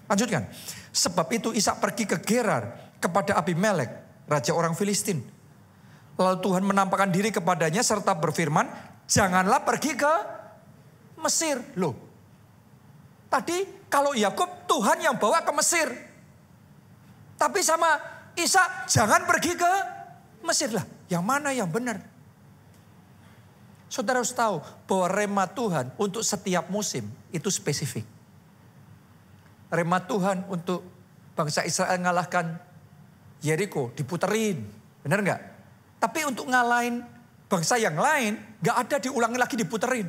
Lanjutkan. Sebab itu Ishak pergi ke Gerar kepada Abimelek, raja orang Filistin. Lalu Tuhan menampakkan diri kepadanya serta berfirman, janganlah pergi ke Mesir. Loh, tadi kalau Yakub Tuhan yang bawa ke Mesir. Tapi sama Ishak jangan pergi ke Mesir lah. Yang mana yang benar? Saudara harus tahu bahwa rema Tuhan untuk setiap musim itu spesifik. Rema Tuhan untuk bangsa Israel ngalahkan Yeriko diputerin. Benar nggak? Tapi untuk ngalahin bangsa yang lain nggak ada diulangi lagi diputerin.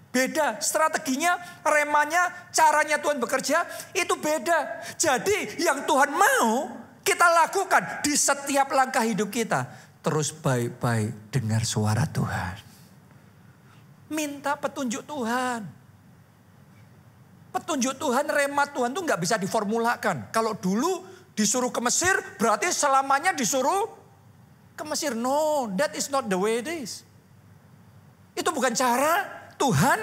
Beda strateginya, remanya, caranya Tuhan bekerja itu beda. Jadi yang Tuhan mau kita lakukan di setiap langkah hidup kita. Terus baik-baik dengar suara Tuhan. Minta petunjuk Tuhan. Petunjuk Tuhan, rema Tuhan itu nggak bisa diformulakan. Kalau dulu disuruh ke Mesir, berarti selamanya disuruh ke Mesir. No, that is not the way it is. Itu bukan cara Tuhan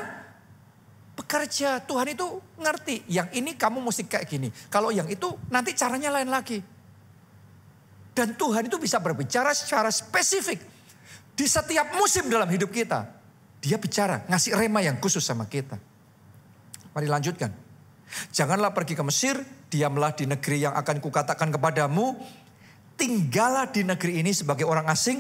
bekerja. Tuhan itu ngerti, yang ini kamu mesti kayak gini. Kalau yang itu nanti caranya lain lagi. Dan Tuhan itu bisa berbicara secara spesifik. Di setiap musim dalam hidup kita. Dia bicara, ngasih rema yang khusus sama kita. Mari lanjutkan. Janganlah pergi ke Mesir, diamlah di negeri yang akan kukatakan kepadamu. Tinggallah di negeri ini sebagai orang asing,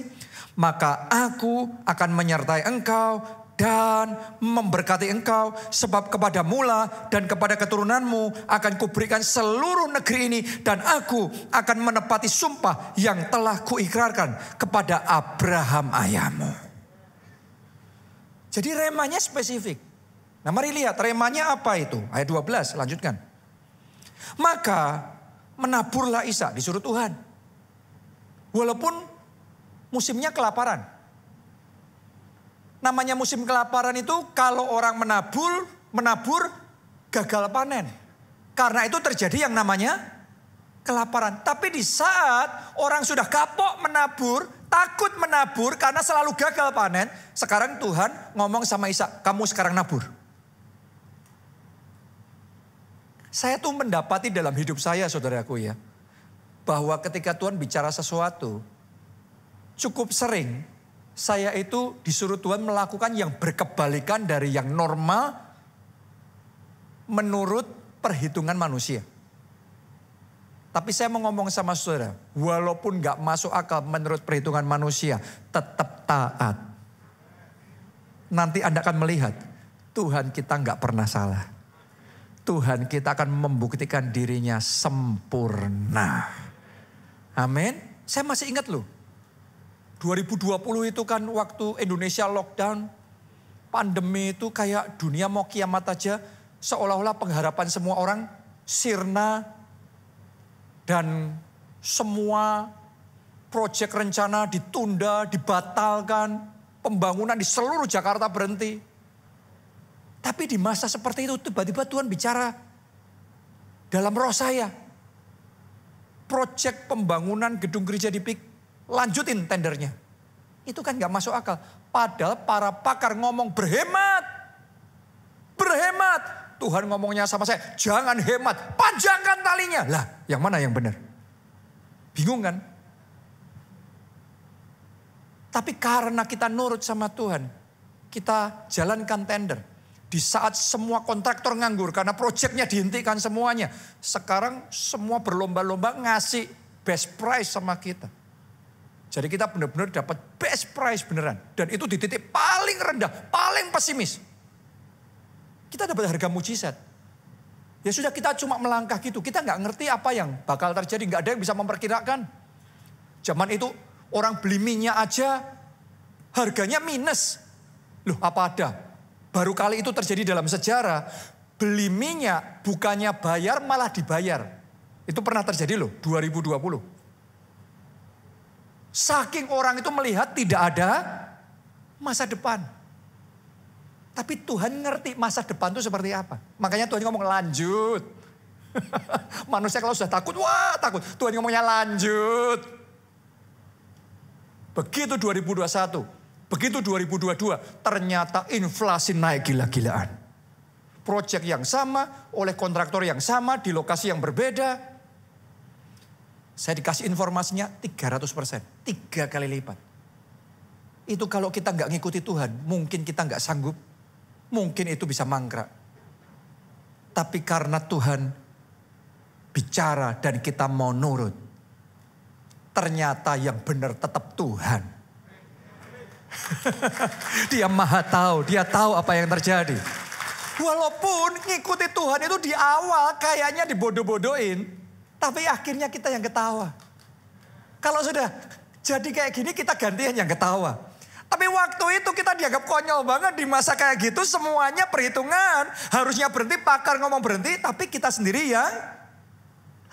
maka aku akan menyertai engkau dan memberkati engkau. Sebab kepada mula dan kepada keturunanmu akan kuberikan seluruh negeri ini. Dan aku akan menepati sumpah yang telah kuikrarkan kepada Abraham ayahmu. Jadi remanya spesifik. Nah mari lihat remanya apa itu. Ayat 12 lanjutkan. Maka menaburlah Ishak, disuruh Tuhan. Walaupun musimnya kelaparan. Namanya musim kelaparan itu kalau orang menabur gagal panen. Karena itu terjadi yang namanya kelaparan. Tapi di saat orang sudah kapok menabur, takut menabur karena selalu gagal panen. Sekarang Tuhan ngomong sama Ishak, kamu sekarang nabur. Saya tuh mendapati dalam hidup saya saudaraku ya. Bahwa ketika Tuhan bicara sesuatu, cukup sering saya itu disuruh Tuhan melakukan yang berkebalikan dari yang normal menurut perhitungan manusia. Tapi saya mau ngomong sama saudara, walaupun gak masuk akal menurut perhitungan manusia, tetap taat. Nanti Anda akan melihat, Tuhan kita gak pernah salah. Tuhan kita akan membuktikan dirinya sempurna. Amin. Saya masih ingat loh. 2020 itu kan waktu Indonesia lockdown. Pandemi itu kayak dunia mau kiamat aja. Seolah-olah pengharapan semua orang sirna. Dan semua proyek rencana ditunda, dibatalkan. Pembangunan di seluruh Jakarta berhenti. Tapi di masa seperti itu tiba-tiba Tuhan bicara dalam roh saya. Proyek pembangunan gedung gereja di PIK, lanjutin tendernya. Itu kan gak masuk akal. Padahal para pakar ngomong berhemat. Berhemat. Tuhan ngomongnya sama saya, jangan hemat, panjangkan talinya. Lah, yang mana yang benar? Bingung kan? Tapi karena kita nurut sama Tuhan, kita jalankan tender. Di saat semua kontraktor nganggur karena proyeknya dihentikan semuanya. Sekarang semua berlomba-lomba ngasih best price sama kita. Jadi kita benar-benar dapat best price beneran. Dan itu di titik paling rendah, paling pesimis. Kita dapat harga mujizat. Ya sudah kita cuma melangkah gitu. Kita nggak ngerti apa yang bakal terjadi. Nggak ada yang bisa memperkirakan. Zaman itu orang beli minyak aja harganya minus. Loh apa ada? Baru kali itu terjadi dalam sejarah. Beli minyak bukannya bayar malah dibayar. Itu pernah terjadi loh 2020. Saking orang itu melihat tidak ada masa depan. Tapi Tuhan ngerti masa depan itu seperti apa. Makanya Tuhan ngomong lanjut. Manusia kalau sudah takut, wah takut. Tuhan ngomongnya lanjut. Begitu 2021. Begitu 2022, ternyata inflasi naik gila-gilaan. Proyek yang sama, oleh kontraktor yang sama, di lokasi yang berbeda. Saya dikasih informasinya 300%, 3 kali lipat. Itu kalau kita nggak ngikuti Tuhan, mungkin kita nggak sanggup. Mungkin itu bisa mangkrak. Tapi karena Tuhan bicara dan kita mau nurut, ternyata yang benar tetap Tuhan. Dia maha tahu, dia tahu apa yang terjadi. Walaupun ngikuti Tuhan itu di awal kayaknya dibodoh-bodohin. Tapi akhirnya kita yang ketawa. Kalau sudah jadi kayak gini kita gantian yang ketawa. Tapi waktu itu kita dianggap konyol banget di masa kayak gitu. Semuanya perhitungan. Harusnya berhenti, pakar ngomong berhenti. Tapi kita sendiri yang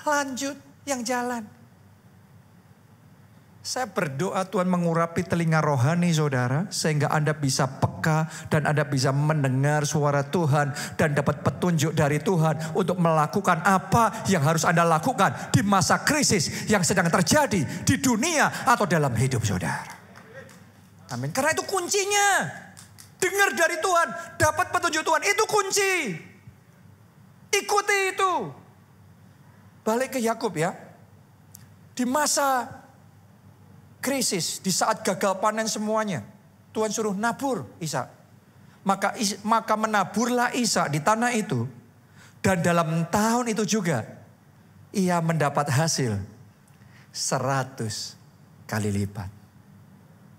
lanjut, yang jalan. Saya berdoa Tuhan mengurapi telinga rohani saudara. Sehingga Anda bisa peka dan Anda bisa mendengar suara Tuhan. Dan dapat petunjuk dari Tuhan untuk melakukan apa yang harus Anda lakukan di masa krisis yang sedang terjadi di dunia atau dalam hidup saudara. Amin. Karena itu kuncinya. Dengar dari Tuhan, dapat petunjuk Tuhan, itu kunci. Ikuti itu. Balik ke Yakub ya. Di masa krisis, di saat gagal panen semuanya, Tuhan suruh nabur Ishak. Maka menaburlah Ishak di tanah itu. Dan dalam tahun itu juga, ia mendapat hasil 100 kali lipat.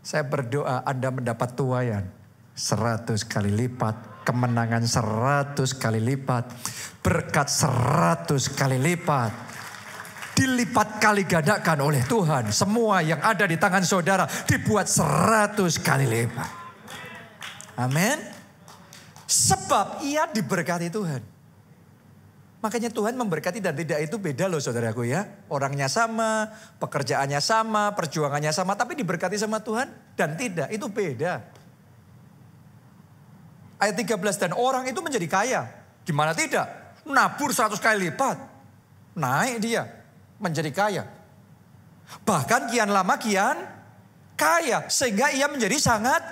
Saya berdoa Anda mendapat tuaian 100 kali lipat, kemenangan 100 kali lipat, berkat 100 kali lipat, dilipat kali gandakan oleh Tuhan. Semua yang ada di tangan saudara dibuat 100 kali lipat. Amin. Sebab ia diberkati Tuhan. Makanya Tuhan memberkati dan tidak itu beda loh saudaraku ya. Orangnya sama, pekerjaannya sama, perjuangannya sama, tapi diberkati sama Tuhan dan tidak, itu beda. Ayat 13, dan orang itu menjadi kaya. Gimana tidak? Nabur 100 kali lipat. Naik dia menjadi kaya. Bahkan kian lama kian kaya. Sehingga ia menjadi sangat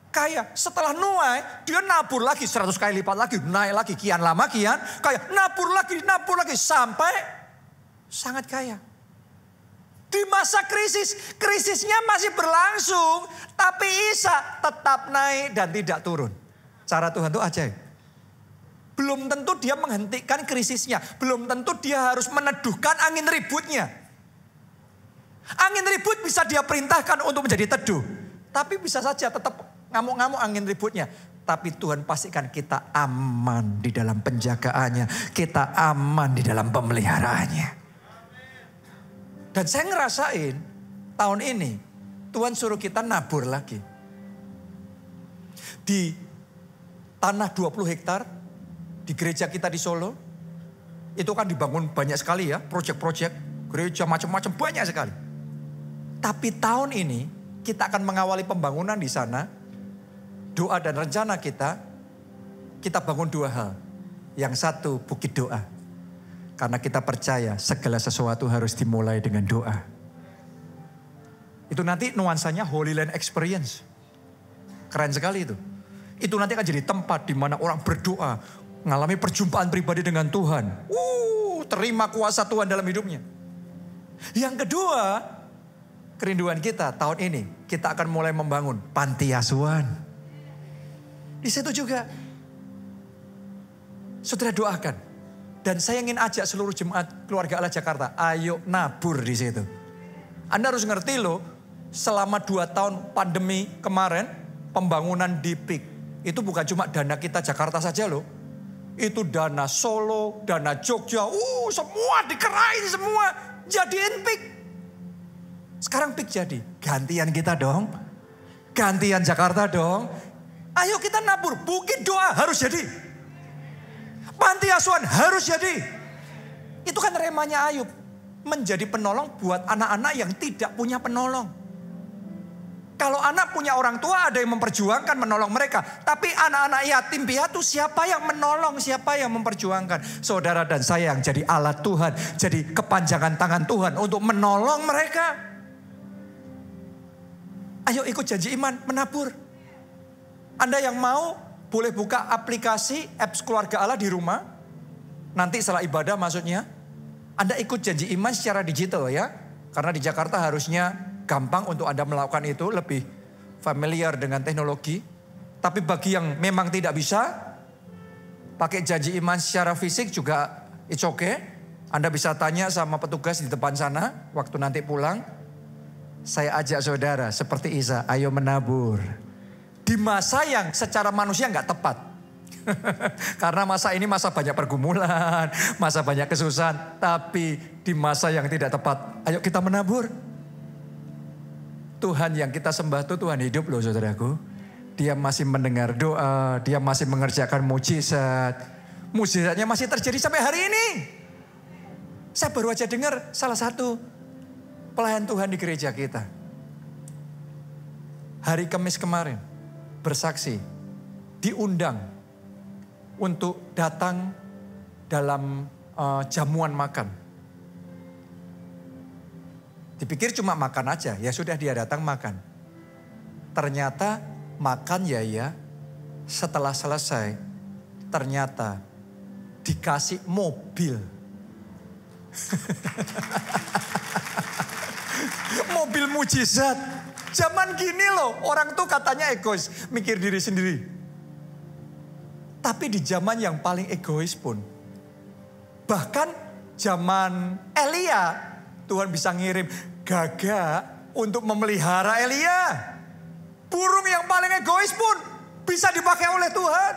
kaya. Setelah nuai, dia nabur lagi 100 kali lipat lagi. Naik lagi, kian lama kian kaya. Nabur lagi. Sampai sangat kaya. Di masa krisisnya masih berlangsung. Tapi Ishak tetap naik dan tidak turun. Cara Tuhan itu ajaib. Belum tentu dia menghentikan krisisnya. Belum tentu dia harus meneduhkan angin ributnya. Angin ribut bisa dia perintahkan untuk menjadi teduh. Tapi bisa saja tetap ngamuk-ngamuk angin ributnya. Tapi Tuhan pastikan kita aman di dalam penjagaannya. Kita aman di dalam pemeliharaannya. Dan saya ngerasain tahun ini Tuhan suruh kita nabur lagi. Di tanah 20 hektar di gereja kita di Solo. Itu kan dibangun banyak sekali ya. Proyek-proyek gereja macam-macam banyak sekali. Tapi tahun ini kita akan mengawali pembangunan di sana. Doa dan rencana kita bangun 2 hal. Yang satu bukit doa. Karena kita percaya segala sesuatu harus dimulai dengan doa. Itu nanti nuansanya Holy Land Experience. Keren sekali itu. Itu nanti akan jadi tempat di mana orang berdoa, mengalami perjumpaan pribadi dengan Tuhan. Terima kuasa Tuhan dalam hidupnya. Yang kedua, kerinduan kita tahun ini, kita akan mulai membangun panti asuhan. Di situ juga, saudara doakan. Dan saya ingin ajak seluruh jemaat keluarga Allah Jakarta, ayo nabur di situ. Anda harus ngerti loh, selama 2 tahun pandemi kemarin, pembangunan di PIK. Itu bukan cuma dana kita Jakarta saja loh. Itu dana Solo, dana Jogja. Semua dikerain semua. Jadiin PIK. Sekarang PIK jadi. Gantian kita dong. Gantian Jakarta dong. Ayo kita nabur. Bukit doa harus jadi. Panti asuhan harus jadi. Itu kan remanya Ayub. Menjadi penolong buat anak-anak yang tidak punya penolong. Kalau anak punya orang tua ada yang memperjuangkan menolong mereka. Tapi anak-anak yatim piatu siapa yang menolong, siapa yang memperjuangkan. Saudara dan saya yang jadi alat Tuhan. Jadi kepanjangan tangan Tuhan untuk menolong mereka. Ayo ikut janji iman menabur. Anda yang mau boleh buka aplikasi apps keluarga Allah di rumah. Nanti setelah ibadah maksudnya. Anda ikut janji iman secara digital ya. Karena di Jakarta harusnya gampang untuk Anda melakukan itu, lebih familiar dengan teknologi. Tapi bagi yang memang tidak bisa, pakai janji iman secara fisik juga it's okay. Anda bisa tanya sama petugas di depan sana, waktu nanti pulang. Saya ajak saudara seperti Isa, ayo menabur. Di masa yang secara manusia nggak tepat. Karena masa ini masa banyak pergumulan, masa banyak kesusahan. Tapi di masa yang tidak tepat, ayo kita menabur. Tuhan yang kita sembah itu Tuhan hidup loh saudaraku. Dia masih mendengar doa, dia masih mengerjakan mujizat. Mujizatnya masih terjadi sampai hari ini. Saya baru aja dengar salah satu pelayan Tuhan di gereja kita. hari Kamis kemarin bersaksi, diundang untuk datang dalam jamuan makan. Dipikir cuma makan aja, ya sudah dia datang makan. Ternyata makan ya, setelah selesai ternyata dikasih mobil. Mobil mujizat. Zaman gini loh, orang tuh katanya egois, mikir diri sendiri. Tapi di zaman yang paling egois pun, bahkan zaman Elia, Tuhan bisa ngirim gagak untuk memelihara Elia. Burung yang paling egois pun bisa dipakai oleh Tuhan.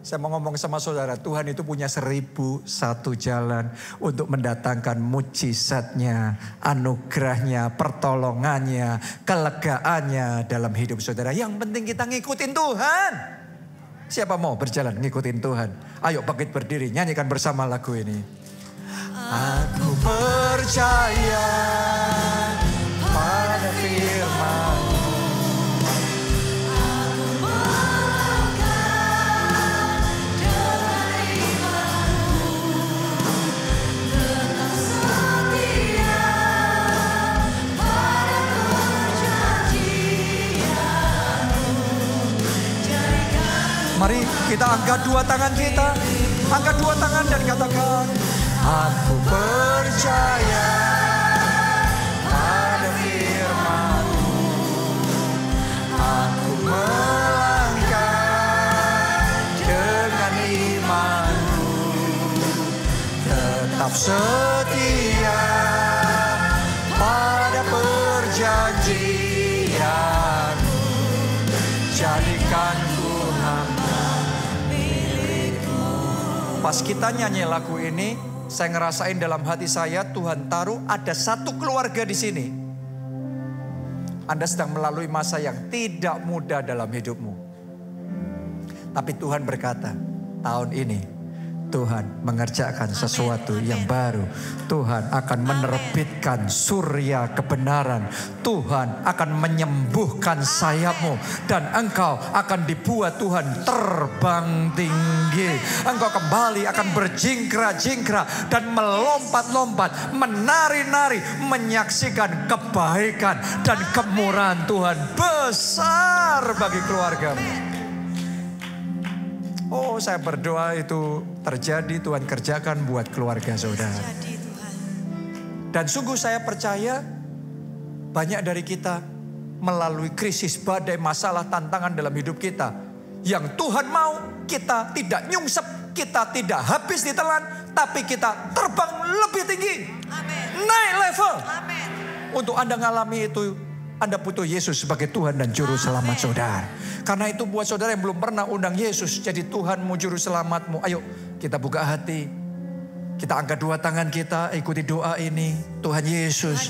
Saya mau ngomong sama saudara, Tuhan itu punya 1001 jalan untuk mendatangkan mujizatnya, anugerahnya, pertolongannya, kelegaannya dalam hidup saudara. Yang penting kita ngikutin Tuhan. Siapa mau berjalan ngikutin Tuhan? Ayo bangkit berdiri, nyanyikan bersama lagu ini. Aku percaya pada firman. Mari kita angkat dua tangan kita. Angkat dua tangan dan katakan, aku percaya pada firman-Mu. Aku melangkah dengan iman-Mu. Tetap setia pada perjanjian-Mu. Jadikan pas kita nyanyi lagu ini, saya ngerasain dalam hati saya Tuhan taruh ada satu keluarga di sini. Anda sedang melalui masa yang tidak mudah dalam hidupmu. Tapi Tuhan berkata, tahun ini Tuhan mengerjakan sesuatu yang baru. Tuhan akan menerbitkan surya kebenaran. Tuhan akan menyembuhkan sayapmu. Dan engkau akan dibuat Tuhan terbang tinggi. Engkau kembali akan berjingkra-jingkra dan melompat-lompat, menari-nari, menyaksikan kebaikan dan kemurahan Tuhan besar bagi keluargamu. Oh, saya berdoa itu terjadi, Tuhan kerjakan buat keluarga saudara. Dan sungguh saya percaya banyak dari kita melalui krisis, badai, masalah, tantangan dalam hidup kita. Yang Tuhan mau kita tidak nyungsep, kita tidak habis ditelan, tapi kita terbang lebih tinggi. Amen. Naik level. Amen. Untuk Anda ngalami itu, Anda butuh Yesus sebagai Tuhan dan Juru Selamat saudara. Karena itu buat saudara yang belum pernah undang Yesus jadi Tuhanmu, Juru Selamatmu. Ayo kita buka hati. Kita angkat dua tangan kita, ikuti doa ini. Tuhan Yesus,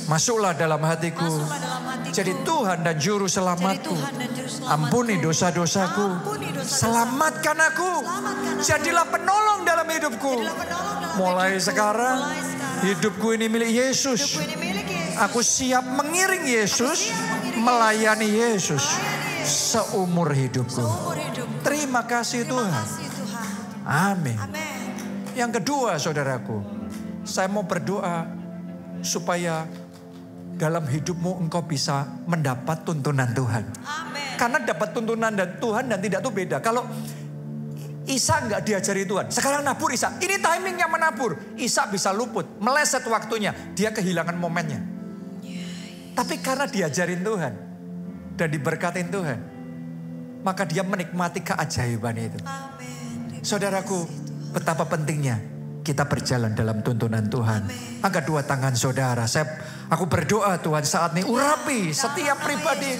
masuklah dalam hatiku. Jadi Tuhan dan Juru Selamatku. Ampuni dosa-dosaku. Selamatkan aku. Jadilah penolong dalam hidupku. Mulai sekarang hidupku ini milik Yesus. Aku siap mengiring Yesus, melayani Yesus seumur hidupku. Terima kasih Tuhan. Amin. Yang kedua saudaraku, saya mau berdoa supaya dalam hidupmu engkau bisa mendapat tuntunan Tuhan. Karena dapat tuntunan dari Tuhan dan tidak itu beda. Kalau Isa nggak diajari Tuhan, sekarang nabur Isa, ini timingnya menabur. Isa bisa luput, meleset waktunya, dia kehilangan momennya. Tapi karena diajarin Tuhan dan diberkatin Tuhan, maka dia menikmati keajaiban itu. Amen. Saudaraku, betapa pentingnya kita berjalan dalam tuntunan Tuhan. Angkat dua tangan saudara. Aku berdoa Tuhan saat ini urapi setiap pribadi.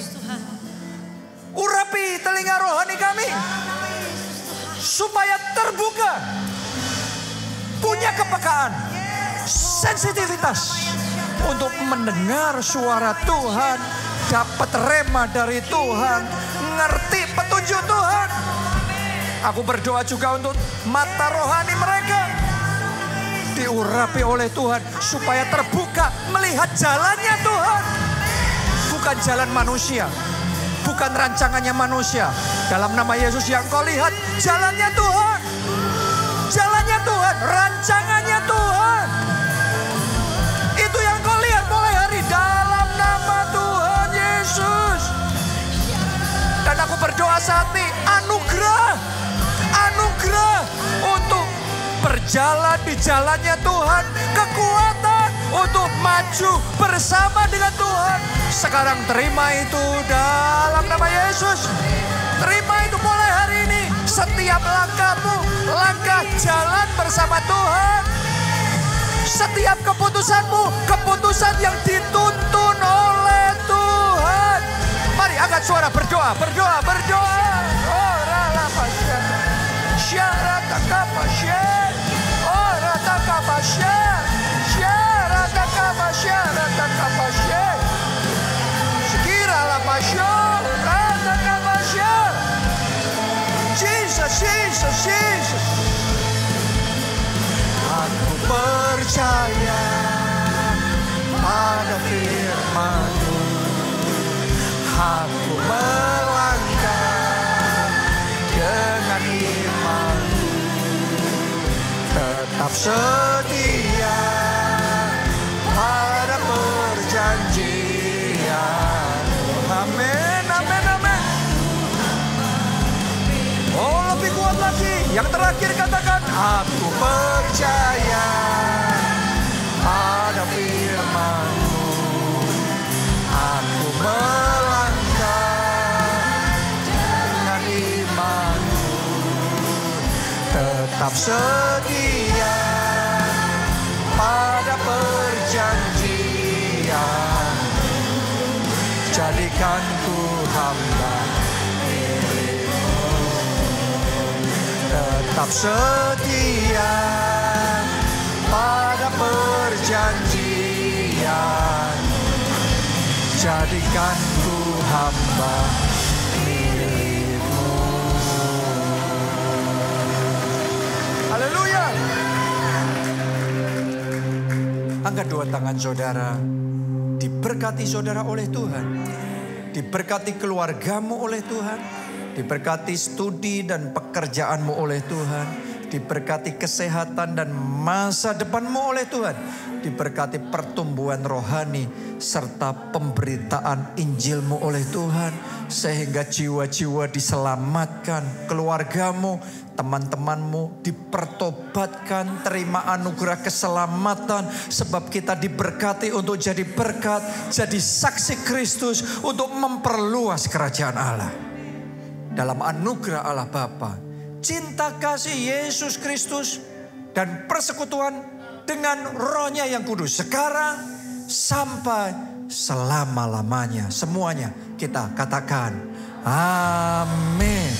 Urapi telinga rohani kami. Supaya terbuka. Punya kepekaan. Sensitivitas. Untuk mendengar suara Tuhan. Dapat rema dari Tuhan. Ngerti petunjuk Tuhan. Aku berdoa juga untuk mata rohani mereka. Diurapi oleh Tuhan. Supaya terbuka melihat jalannya Tuhan. bukan jalan manusia. Bukan rancangannya manusia. Dalam nama Yesus yang kau lihat, jalannya Tuhan. Jalannya Tuhan, rancangannya Tuhan. Itu yang kau lihat mulai hari dalam nama Tuhan Yesus. Dan aku berdoa saat ini, anugerah untuk berjalan di jalannya Tuhan, kekuatan untuk maju bersama dengan Tuhan. Sekarang terima itu dalam nama Yesus. Terima itu mulai hari ini. Setiap langkahmu, langkah jalan bersama Tuhan. Setiap keputusanmu, keputusan yang dituntun oleh Tuhan. Mari angkat suara, berdoa. Oh, ralapasya. Syaratakapasya. Oh, ratakapasya. Syaratakapasya. Ratakapasya. Sekiralapasya. Ratakapasya. Jesus. Aku percaya pada firman-Mu. Aku melangkah dengan iman-Mu. Tetap setia pada perjanjian-Mu. Amin. Oh, lebih kuat lagi. Yang terakhir katakan, aku percaya pada firman-Mu. Aku melangkah dengan iman-Mu. Tetap setia pada perjanjian. Jadikan ku hamba. Tetap setia pada perjanjian. Jadikan ku hamba milik-Mu. Haleluya. Angkat dua tangan saudara. Diberkati saudara oleh Tuhan. Diberkati keluargamu oleh Tuhan. Diberkati studi dan pekerjaanmu oleh Tuhan. Diberkati kesehatan dan masa depanmu oleh Tuhan. Diberkati pertumbuhan rohani serta pemberitaan Injilmu oleh Tuhan. Sehingga jiwa-jiwa diselamatkan, keluargamu, teman-temanmu dipertobatkan, terima anugerah keselamatan. Sebab kita diberkati untuk jadi berkat, jadi saksi Kristus untuk memperluas kerajaan Allah. Dalam anugerah Allah Bapa, cinta kasih Yesus Kristus, dan persekutuan dengan Roh-Nya yang kudus. Sekarang sampai selama-lamanya. Semuanya kita katakan amin.